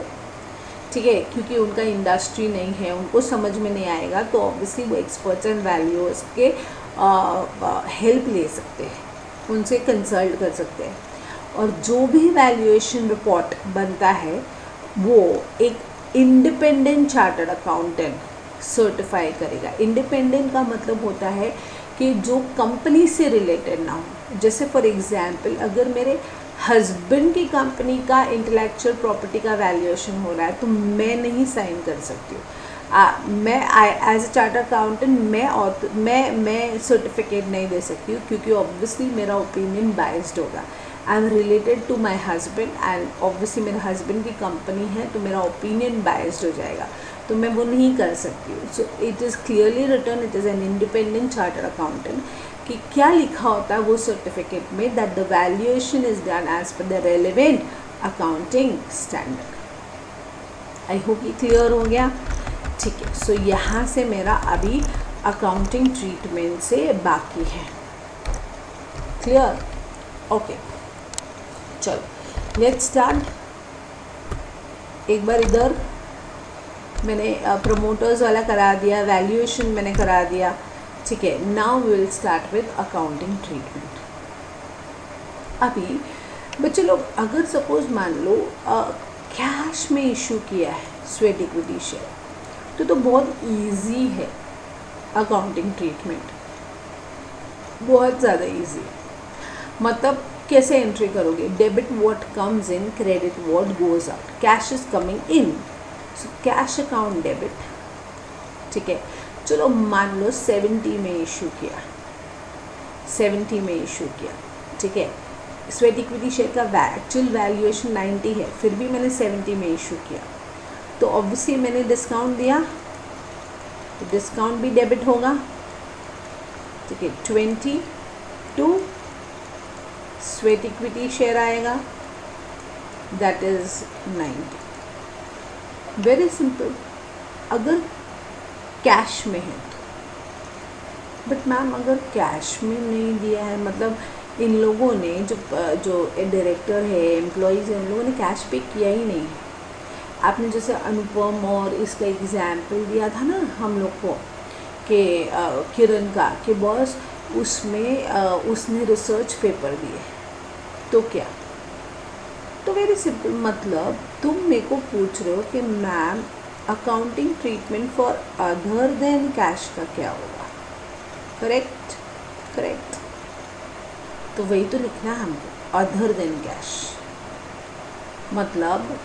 Speaker 1: ठीक है, क्योंकि उनका इंडस्ट्री नहीं है, उनको समझ में नहीं आएगा तो ऑब्वियसली वो एक्सपर्ट्स एंड वैल्यूअर्स के हेल्प ले सकते हैं, उनसे कंसल्ट कर सकते हैं. और जो भी वैल्यूएशन रिपोर्ट बनता है वो एक इंडिपेंडेंट चार्टर्ड अकाउंटेंट सर्टिफाई करेगा. इंडिपेंडेंट का मतलब होता है कि जो कंपनी से रिलेटेड ना हो. जैसे फॉर एग्जांपल अगर मेरे हस्बैंड की कंपनी का इंटेलेक्चुअल प्रॉपर्टी का वैल्यूएशन हो रहा है तो मैं नहीं साइन कर सकती हूँ. मैं एज अ चार्टर्ड अकाउंटेंट मैं सर्टिफिकेट नहीं दे सकती हूँ क्योंकि ऑब्वियसली मेरा ओपिनियन बायस्ड होगा. I am related to my husband and obviously मेरे हस्बैंड की कंपनी है तो मेरा ओपिनियन बायस्ड हो जाएगा तो मैं वो नहीं कर सकती हूँ. So it is clearly written, it is an independent chartered accountant कि क्या लिखा होता है वो सर्टिफिकेट में that the valuation is done as per the relevant accounting standard. I hope ये क्लियर हो गया. ठीक है, सो यहाँ से मेरा अभी अकाउंटिंग ट्रीटमेंट से बाकी है. क्लियर? ओके, चलो लेट्स स्टार्ट. एक बार इधर मैंने प्रमोटर्स वाला करा दिया, वैल्यूएशन मैंने करा दिया. ठीक है, now we will start with accounting treatment. अभी बच्चे लोग अगर सपोज मान लो कैश में इशू किया है स्वेट इक्विटी शेयर तो बहुत इजी है अकाउंटिंग ट्रीटमेंट, बहुत ज़्यादा इजी है. मतलब कैसे एंट्री करोगे? Debit what comes in, credit what goes out. Cash is coming in, so cash account debit. ठीक है, चलो मान लो 70 में इशू किया, 70 में इशू किया. ठीक है, स्वेट इक्विटी शेयर का एक्चुअल वैल्यूएशन 90 है फिर भी मैंने 70 में इशू किया तो ऑब्वियसली मैंने डिस्काउंट दिया. तो डिस्काउंट भी डेबिट होगा, ठीक है। 20 टू स्वेट इक्विटी शेयर आएगा, दैट इज 90। Very simple. अगर कैश में है तो, बट मैम अगर कैश में नहीं दिया है, मतलब इन लोगों ने जो डायरेक्टर है, एम्प्लॉयज़ हैं, उन लोगों ने कैश पे किया ही नहीं है। आपने जैसे अनुपम और इसका एग्जाम्पल दिया था ना हम लोग को कि किरण का, कि बॉस उसमें उसने रिसर्च पेपर दिए, तो क्या? तो वेरी सिंपल, मतलब तुम मेरे को पूछ रहे हो कि ma'am accounting treatment for other than cash का क्या होगा? Correct, correct. तो वही तो लिखना है हमको, अदर देन कैश, मतलब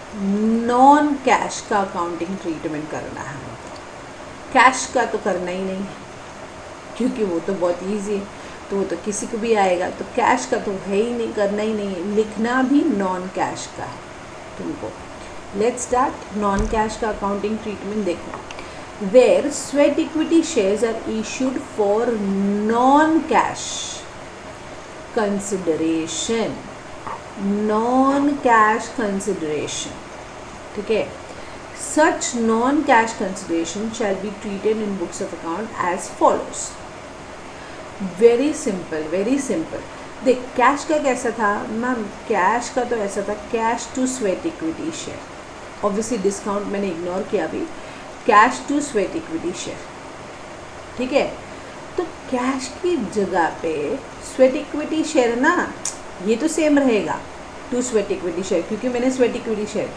Speaker 1: नॉन कैश का अकाउंटिंग ट्रीटमेंट करना है हमको। कैश का तो करना ही नहीं, क्योंकि वो तो बहुत ईजी है, तो वो तो किसी को भी आएगा। तो कैश का तो है ही नहीं, करना ही नहीं है, लिखना भी नॉन कैश का है तुमको। Let's start. नॉन कैश का अकाउंटिंग ट्रीटमेंट देखो। Where sweat equity shares are issued for non cash consideration, non cash consideration, ठीक है। Such non-cash consideration shall be treated in books of account as follows. Very simple, very simple. देख, cash का कैसा था ma'am? Cash का तो ऐसा था, cash to sweat equity share. Obviously discount मैंने इग्नोर किया अभी। Cash to sweat equity share, ठीक है। तो कैश की जगह पे स्वेट इक्विटी शेयर ना, ये तो सेम रहेगा टू स्वेट इक्विटी शेयर, क्योंकि मैंने sweat equity share.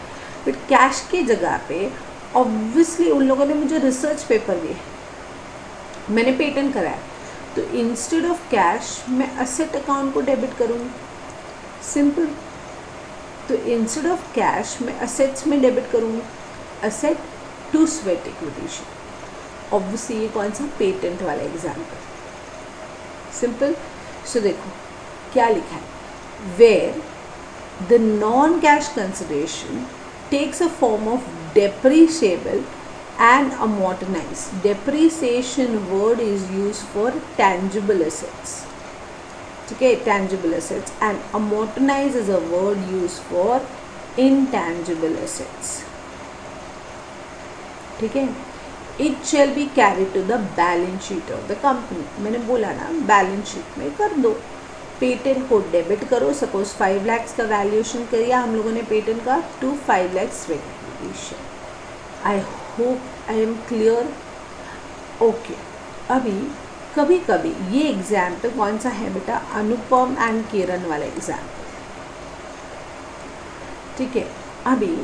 Speaker 1: But cash की जगह पे ऑब्वियसली उन लोगों ने मुझे रिसर्च पेपर दिए, मैंने पेटेंट कराया, तो इंस्टेड ऑफ कैश मैं असेट अकाउंट को डेबिट करूँगी, सिंपल। तो इंस्टेड ऑफ कैश मैं असेट्स में डेबिट करूँगी, asset to sweat equity share. Obviously ये कौन सा? पेटेंट वाला एग्जाम्पल, सिंपल। सो देखो क्या लिखा है, where the non cash consideration takes a form of depreciable and amortized. Depreciation word is used for tangible assets, okay, tangible assets, and amortized is a word used for intangible assets, ठीक है। It shall be carried to the balance sheet of the company. मैंने बोला ना balance sheet में कर दो, patent को debit करो। सपोज 5 लाख का वैल्यूएशन किया हम लोगों ने पेटेंट का, to 5 lakh sweat equity share. I hope I am clear, okay. अभी कभी कभी ये एग्जाम्पल कौन सा है बेटा? अनुपम एंड किरण वाला एग्जाम्पल, ठीक है। अभी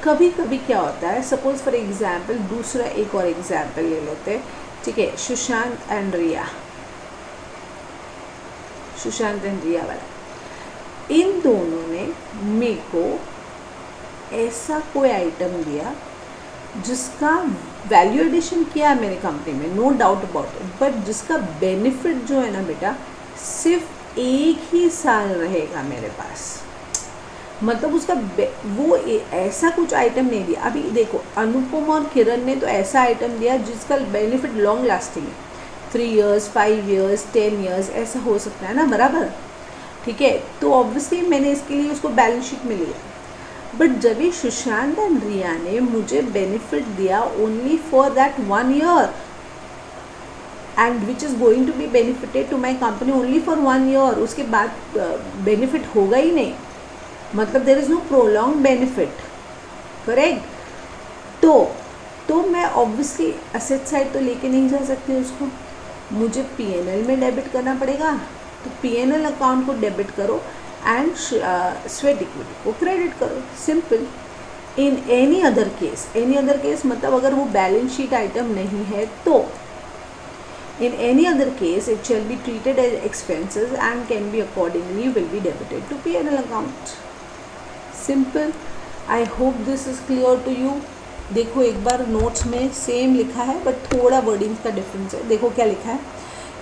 Speaker 1: कभी कभी क्या होता है, सपोज फॉर एग्जाम्पल दूसरा एक और एग्जाम्पल ले लेते हैं, ठीक है। सुशांत एंड रिया, सुशांत एंड रिया वाला, इन दोनों ने मेरे को ऐसा कोई आइटम दिया जिसका वैल्यू एडिशन किया मेरे कंपनी में, no doubt about it, but जिसका बेनिफिट जो है ना बेटा, सिर्फ 1 ही साल रहेगा मेरे पास। मतलब उसका वो ऐसा कुछ आइटम नहीं दिया। अभी देखो अनुपम और किरण ने तो ऐसा आइटम दिया जिसका बेनिफिट लॉन्ग लास्टिंग है, 3 years, 5 years, 10 years, ऐसा हो सकता है ना, बराबर, ठीक है। तो ऑब्वियसली मैंने इसके लिए उसको बैलेंस शीट में लिया। बट जब ये सुशांत एंड रिया ने मुझे बेनिफिट दिया only for that 1 year, and which is going to be benefited to my company only for 1 year, उसके बाद बेनिफिट होगा ही नहीं, मतलब there is no prolong benefit, correct. तो मैं ऑब्वियसली असेट साइड तो लेके नहीं जा सकती उसको, मुझे पीएनएल में डेबिट करना पड़ेगा। तो पीएनएल अकाउंट को डेबिट करो एंड स्वेट इक्विटी को क्रेडिट करो, simple. In any other case मतलब अगर वो बैलेंस शीट आइटम नहीं है तो in any other case it shall be treated as expenses and can be accordingly will be debited to PNL account, simple. I hope this is clear to you. देखो एक बार notes में same लिखा है but थोड़ा wording का difference है। देखो क्या लिखा है,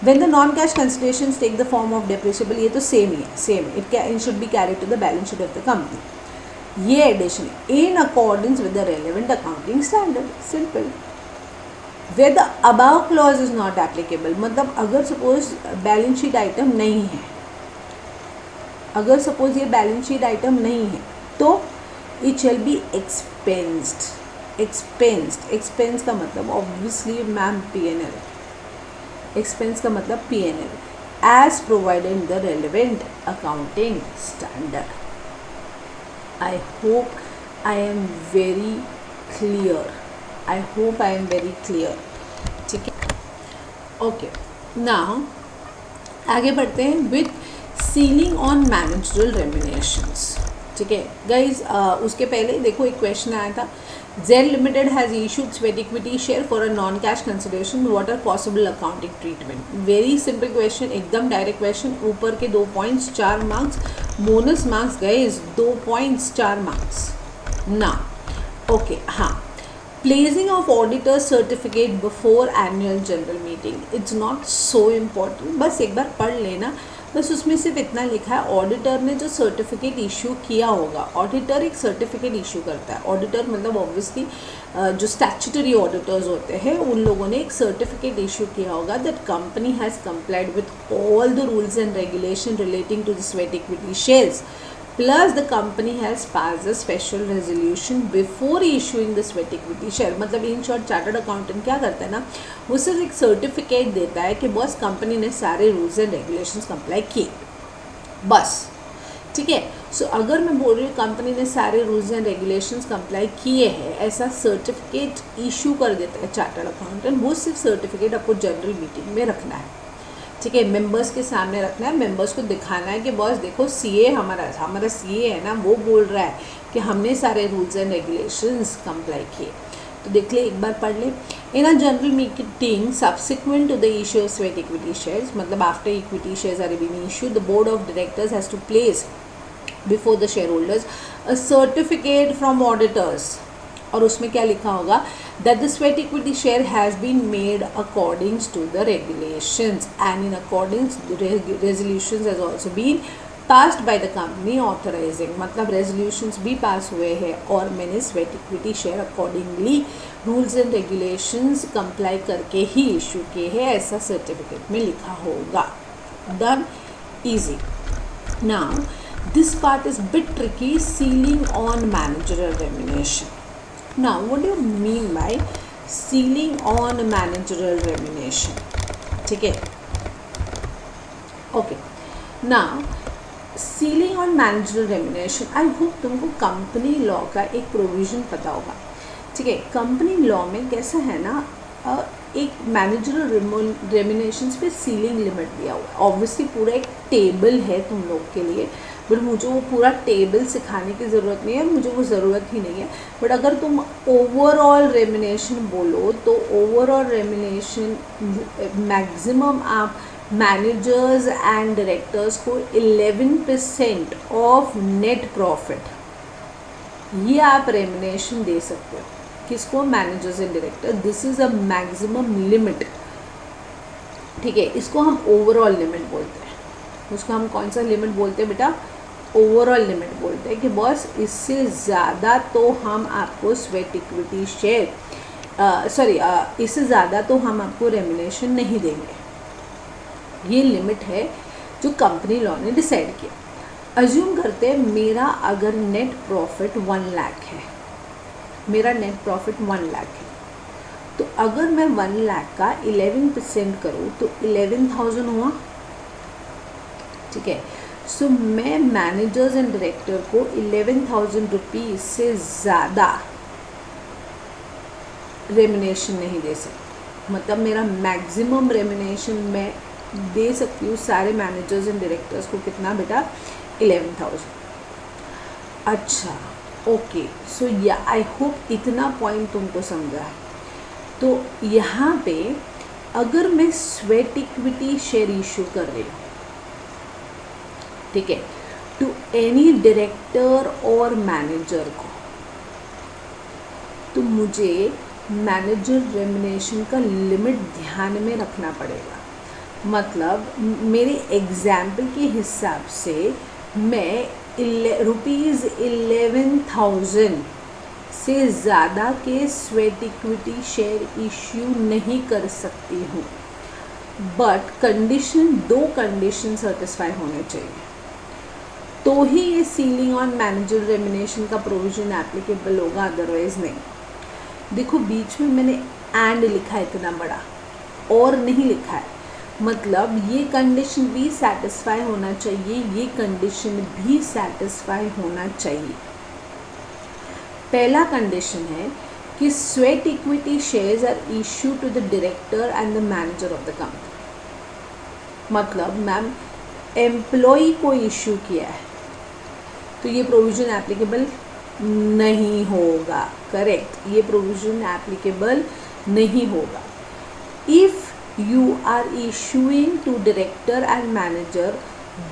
Speaker 1: when the non cash considerations take the form of depreciable, ये तो सेम ही है, same. It should be carried to the balance sheet of the company, ये addition in accordance with the relevant accounting standard, simple. Way the above clause is not applicable, मतलब अगर suppose balance sheet item नहीं है, अगर suppose ये balance sheet item नहीं है तो it shall be expensed. Expense का मतलब ऑब्वियसली मैम पीएनएल, एक्सपेंस का मतलब PNL as provided in the relevant accounting standard. I hope I am very clear, I hope I am very clear. ठीक है, okay, now आगे बढ़ते हैं with ceiling on managerial remunerations. ठीक है guys, उसके पहले देखो एक क्वेश्चन आया था, जेल limited has issued sweat equity share for a non cash consideration, what are possible accounting treatment. Very simple question, एकदम डायरेक्ट क्वेश्चन, ऊपर के 2 points 4 marks, bonus marks guys 2 points 4 marks ना। ओके, हाँ, placing of auditor certificate before annual general meeting, it's not so important, बस एक बार पढ़ लेना। बस उसमें सिर्फ इतना लिखा है, ऑडिटर ने जो सर्टिफिकेट इशू किया होगा, ऑडिटर एक सर्टिफिकेट इशू करता है, ऑडिटर मतलब ऑब्वियसली जो स्टैट्यूटरी ऑडिटर्स होते हैं उन लोगों ने एक सर्टिफिकेट इशू किया होगा that company has complied with all the rules and regulation relating to the sweat equity shares, plus the company has pass a special resolution before issuing the sweat equity share. मतलब in short chartered accountant क्या करता है ना, वो सिर्फ एक certificate देता है कि बस कंपनी ने सारे रूल्स एंड रेगुलेशंस कंप्लाई किए, बस। ठीक है, सो अगर मैं बोल रही हूँ कंपनी ने सारे रूल्स एंड रेगुलेशंस कंप्लाई किए हैं, ऐसा सर्टिफिकेट इशू कर देता है चार्टर्ड अकाउंटेंट, वो सिर्फ सर्टिफिकेट आपको जनरल मीटिंग में रखना है। ठीक है, मेंबर्स के सामने रखना है, मेंबर्स को दिखाना है कि बॉस देखो सीए हमारा सीए है ना, वो बोल रहा है कि हमने सारे रूल्स एंड रेगुलेशंस कंप्लाई किए। तो देख ले, एक बार पढ़ ले। In a general meeting subsequent to the issue of sweat equity shares, मतलब after equity shares are being issued, the board of directors has to place before the share holders a certificate from auditors, और उसमें क्या लिखा होगा, that the sweat equity share has been made according to the regulations and in accordance the resolutions has also been passed by the company authorizing, मतलब resolutions भी पास हुए हैं और मैंने sweat equity share accordingly rules and regulations comply करके ही issue किए हैं, ऐसा सर्टिफिकेट में लिखा होगा। Done, easy. Now this part is bit tricky, sealing on managerial remuneration. Now, what do you mean by sealing on managerial remuneration? ठीक है, okay. Now ceiling on managerial remuneration, I hope तुमको company law का एक provision पता होगा। ठीक है, company law में कैसा है ना, एक मैनेजरल रेम्युनरेशन पे सीलिंग लिमिट दिया हुआ है। ऑब्वियसली पूरा एक टेबल है तुम लोग के लिए, बट मुझे वो पूरा टेबल सिखाने की ज़रूरत नहीं है, मुझे वो ज़रूरत ही नहीं है। बट अगर तुम ओवरऑल रेम्युनरेशन बोलो तो ओवरऑल रेम्युनरेशन मैक्सिमम आप मैनेजर्स एंड डायरेक्टर्स को 11% ऑफ नेट प्रॉफिट, ये आप रेम्युनरेशन दे सकते हो। किसको? Managers and director. This is a maximum limit. ठीक है, इसको हम ओवरऑल लिमिट बोलते हैं। उसको हम कौन सा लिमिट बोलते हैं बेटा? ओवरऑल लिमिट बोलते हैं कि बॉस इससे ज़्यादा तो हम आपको स्वेट इक्विटी शेयर इससे ज़्यादा तो हम आपको रेम्युनरेशन नहीं देंगे। ये लिमिट है जो कंपनी लॉ ने डिसाइड किया। अज्यूम करते हैं मेरा अगर नेट प्रॉफिट 1 लाख है, मेरा नेट प्रॉफिट 1 लाख है, तो अगर मैं 1 लाख का 11% करूँ तो 11,000 हुआ। ठीक है, सो मैं मैनेजर्स एंड डायरेक्टर को 11,000 रुपीज़ से ज़्यादा रेम्युनरेशन नहीं दे सकती। मतलब मेरा मैक्सिमम रेम्युनरेशन मैं दे सकती हूँ सारे मैनेजर्स एंड डायरेक्टर्स को कितना बेटा? 11,000। अच्छा, ओके, सो या आई होप इतना पॉइंट तुमको समझा है। तो यहाँ पे अगर मैं स्वेट इक्विटी शेयर इशू कर रही हूँ, ठीक है, टू एनी डायरेक्टर और मैनेजर को, तो मुझे मैनेजर रेम्युनरेशन का लिमिट ध्यान में रखना पड़ेगा। मतलब मेरे एग्जाम्पल के हिसाब से मैं ₹11,000 से ज़्यादा के स्वेट इक्विटी शेयर इश्यू नहीं कर सकती हूँ, बट कंडीशन, 2 कंडीशन सेटिस्फाई होने चाहिए तो ही ये सीलिंग ऑन मैनेजर रेम्युनरेशन का प्रोविजन एप्लीकेबल होगा, अदरवाइज नहीं। देखो बीच में मैंने एंड लिखा है इतना बड़ा, और नहीं लिखा है, मतलब ये कंडीशन भी सेटिस्फाई होना चाहिए, ये कंडीशन भी सेटिस्फाई होना चाहिए। पहला कंडीशन है कि sweat equity shares are issue to the director and the manager of the company. मतलब मैम एम्प्लॉय को इशू किया है तो ये प्रोविज़न एप्लीकेबल नहीं होगा, करेक्ट, ये प्रोविज़न एप्लीकेबल नहीं होगा। If you are issuing to director and manager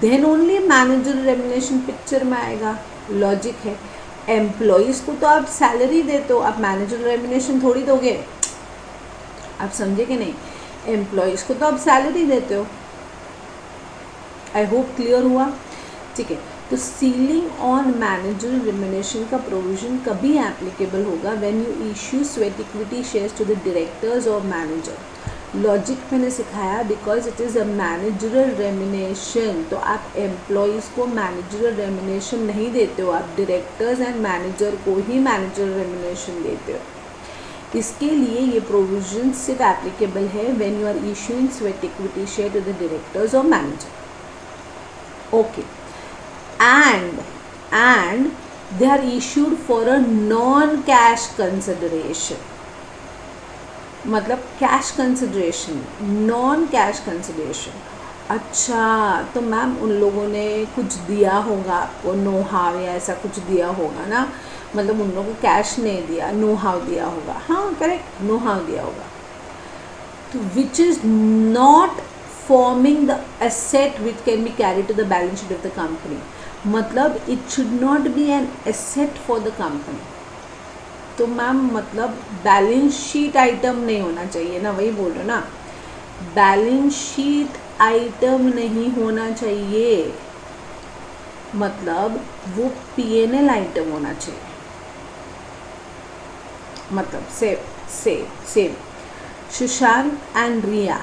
Speaker 1: then only manager remuneration picture में आएगा, लॉजिक है। एम्प्लॉयज़ को तो आप सैलरी देते हो, आप मैनेजर रेम्युनरेशन थोड़ी दोगे, आप समझे कि नहीं? एम्प्लॉयज़ को तो आप सैलरी देते हो। आई होप क्लियर हुआ, ठीक है। तो सीलिंग ऑन मैनेजर रेम्युनरेशन का प्रोविजन कभी एप्लीकेबल होगा when you issue sweat equity shares to the directors और मैनेजर। लॉजिक मैंने सिखाया because it is a managerial remuneration, तो आप एम्प्लॉयज़ को मैनेजरल रेम्युनरेशन नहीं देते हो, आप डायरेक्टर्स एंड मैनेजर को ही मैनेजरल रेम्युनरेशन देते हो। इसके लिए ये प्रोविजन सिर्फ एप्लीकेबल है when you are issuing sweat equity share to the directors और manager. Okay, and they are issued for a non-cash consideration, मतलब cash consideration, non cash consideration. अच्छा, तो मैम उन लोगों ने कुछ दिया होगा आपको, नो हाव या ऐसा कुछ दिया होगा ना, मतलब उन लोगों को कैश नहीं दिया, नो हाव दिया होगा। हाँ करेक्ट, नो हाव दिया होगा। तो which is not forming the asset which can be carry to the balance sheet of the company, मतलब it should not be an asset for the company. तो ma'am मतलब balance sheet item नहीं होना चाहिए ना, वही बोल रहे हो ना, बैलेंस शीट आइटम नहीं होना चाहिए, मतलब वो पीएनएल आइटम होना चाहिए। मतलब सेम सुशांत एंड रिया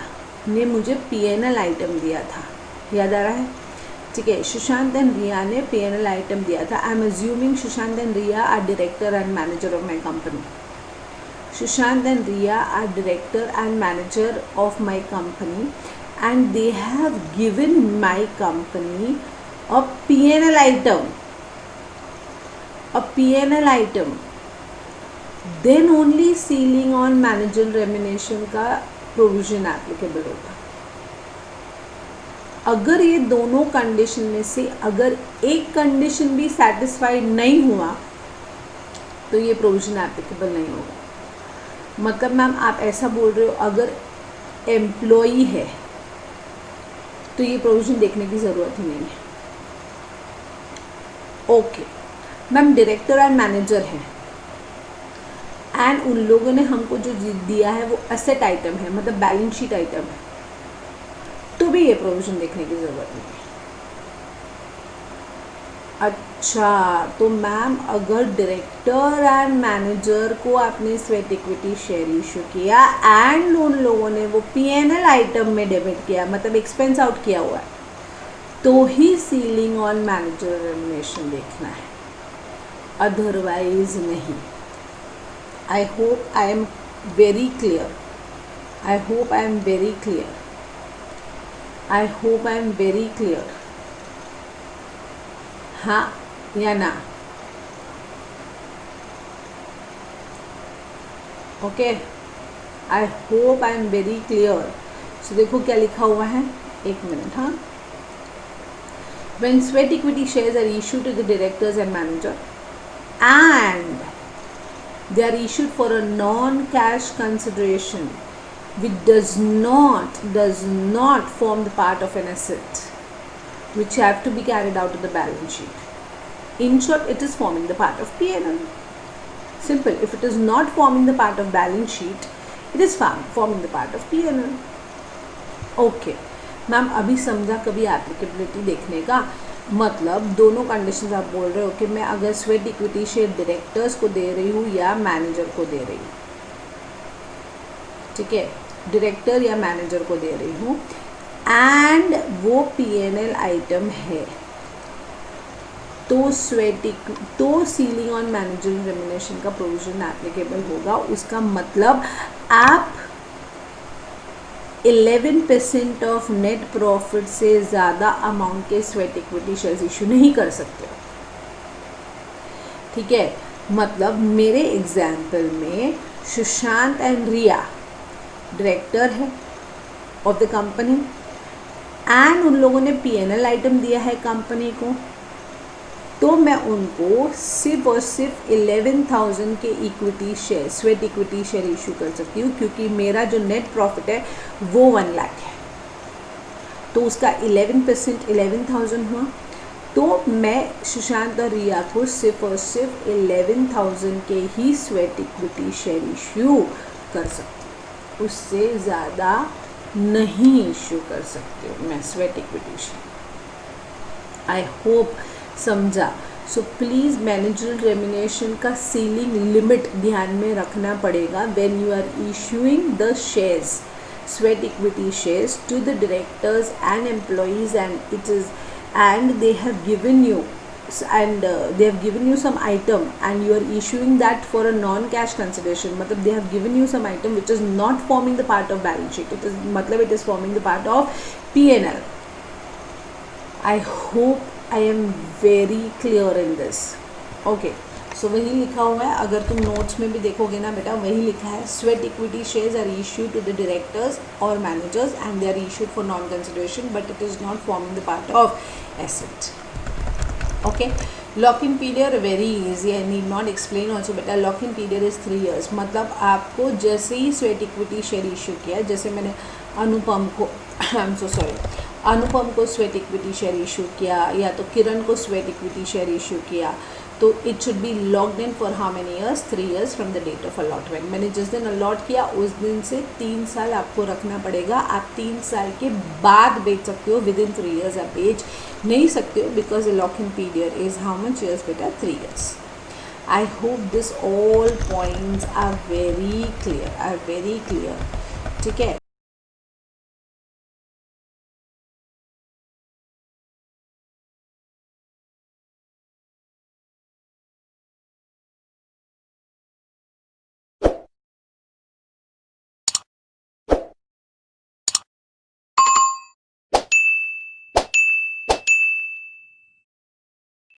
Speaker 1: ने मुझे पीएनएल आइटम दिया था, याद आ रहा है? ठीक है, सुशांत एंड रिया ने पीएनएल आइटम दिया था। I am assuming Sushant and Riya are director and manager of my company. Sushant and Riya are director and manager of my company and they have given my company a PNL item, then only ceiling on manager remuneration का provision applicable होगा। अगर ये दोनों condition में से अगर एक condition भी सेटिस्फाइड नहीं हुआ तो ये प्रोविजन एप्लीकेबल नहीं होगा। मतलब मैम आप ऐसा बोल रहे हो अगर एम्प्लॉई है तो ये प्रोविजन देखने की ज़रूरत ही नहीं है। Okay ma'am, director and manager है एंड उन लोगों ने हमको जो दिया है वो एसेट आइटम है, मतलब बैलेंस शीट आइटम है, तो भी ये प्रोविजन देखने की ज़रूरत नहीं है। अच्छा, तो मैम अगर डायरेक्टर एंड मैनेजर को आपने स्वेट इक्विटी शेयर इशू किया एंड उन लोगों ने वो पीएनएल आइटम में डेबिट किया, मतलब एक्सपेंस आउट किया हुआ है, तो ही सीलिंग ऑन मैनेजर रेम्युनरेशन देखना है, अदरवाइज नहीं। I hope I am very clear, I hope I am very clear, I hope I am very clear. हाँ या ना? Okay, I hope I am very clear. So देखो क्या लिखा हुआ है, एक मिनट। हाँ, when sweat equity shares are issued to the directors and manager and they are issued for a non-cash consideration which does not form the part of an asset which have to be carried out to the balance sheet. In short, it is forming the part of P&L. Simple. If it is not forming the part of balance sheet, it is forming the part of P&L. Okay. Ma'am अभी समझा कभी applicability देखने का। मतलब दोनों conditions आप बोल रहे हो कि मैं अगर स्वेट इक्विटी शेयर डायरेक्टर्स को दे रही हूँ या मैनेजर को दे रही हूँ, ठीक है, डायरेक्टर या मैनेजर को दे रही हूँ, एंड वो P&L आइटम है, तो सीलिंग ऑन मैनेजर रेम्युनरेशन का प्रोविजन एप्लीकेबल होगा। उसका मतलब आप 11% ऑफ नेट प्रॉफिट से ज़्यादा अमाउंट के स्वेट इक्विटी शेयर्स इशू नहीं कर सकते हो, ठीक है। मतलब मेरे एग्जाम्पल में सुशांत एंड रिया डायरेक्टर है ऑफ द कंपनी, एंड उन लोगों ने P&L आइटम दिया है कंपनी को, तो मैं उनको सिर्फ और सिर्फ 11,000 के equity share, sweat equity share issue कर सकती हूँ, क्योंकि मेरा जो नेट प्रॉफिट है वो 1 लाख है, तो उसका 11% 11,000 हुआ, तो मैं सुशांत और रिया को सिर्फ और सिर्फ 11,000 के ही स्वेट इक्विटी शेयर इशू कर सकती हूँ, उससे ज़्यादा नहीं इशू कर सकती हूँ मैं sweat equity share. I hope समझा। सो प्लीज़ मैनेजरल रेम्युनरेशन का सीलिंग लिमिट ध्यान में रखना पड़ेगा when you are issuing the shares, sweat equity shares to the directors and employees, and they have given you some item and you are issuing that for a non-cash consideration, मतलब they have given you some item which is not forming the part of balance sheet, it is forming the part of P&L. I hope I am very clear in this. Okay, so वही लिखा हुआ है, अगर तुम notes में भी देखोगे ना बेटा, वही लिखा है, sweat equity shares are issued to the directors और managers and they are issued for non consideration, but it is not forming the part of asset. Okay, lock in period very easy, I need not explain also बेटा। Lock in period is 3 years, मतलब आपको जैसे ही sweat equity share issue किया, जैसे मैंने अनुपम को अनुपम को स्वेट इक्विटी शेयर इशू किया, या तो किरण को स्वेट इक्विटी शेयर इशू किया, तो it should be locked in for how many years, 3 years from the date of allotment. मैंने जिस दिन अलॉट किया उस दिन से 3 साल आपको रखना पड़ेगा। आप 3 साल के बाद बेच सकते हो, विद इन 3 years आप बेच नहीं सकते हो, because the lock in period is how much years बेटा, 3 years। I hope this all points are very clear, ठीक है।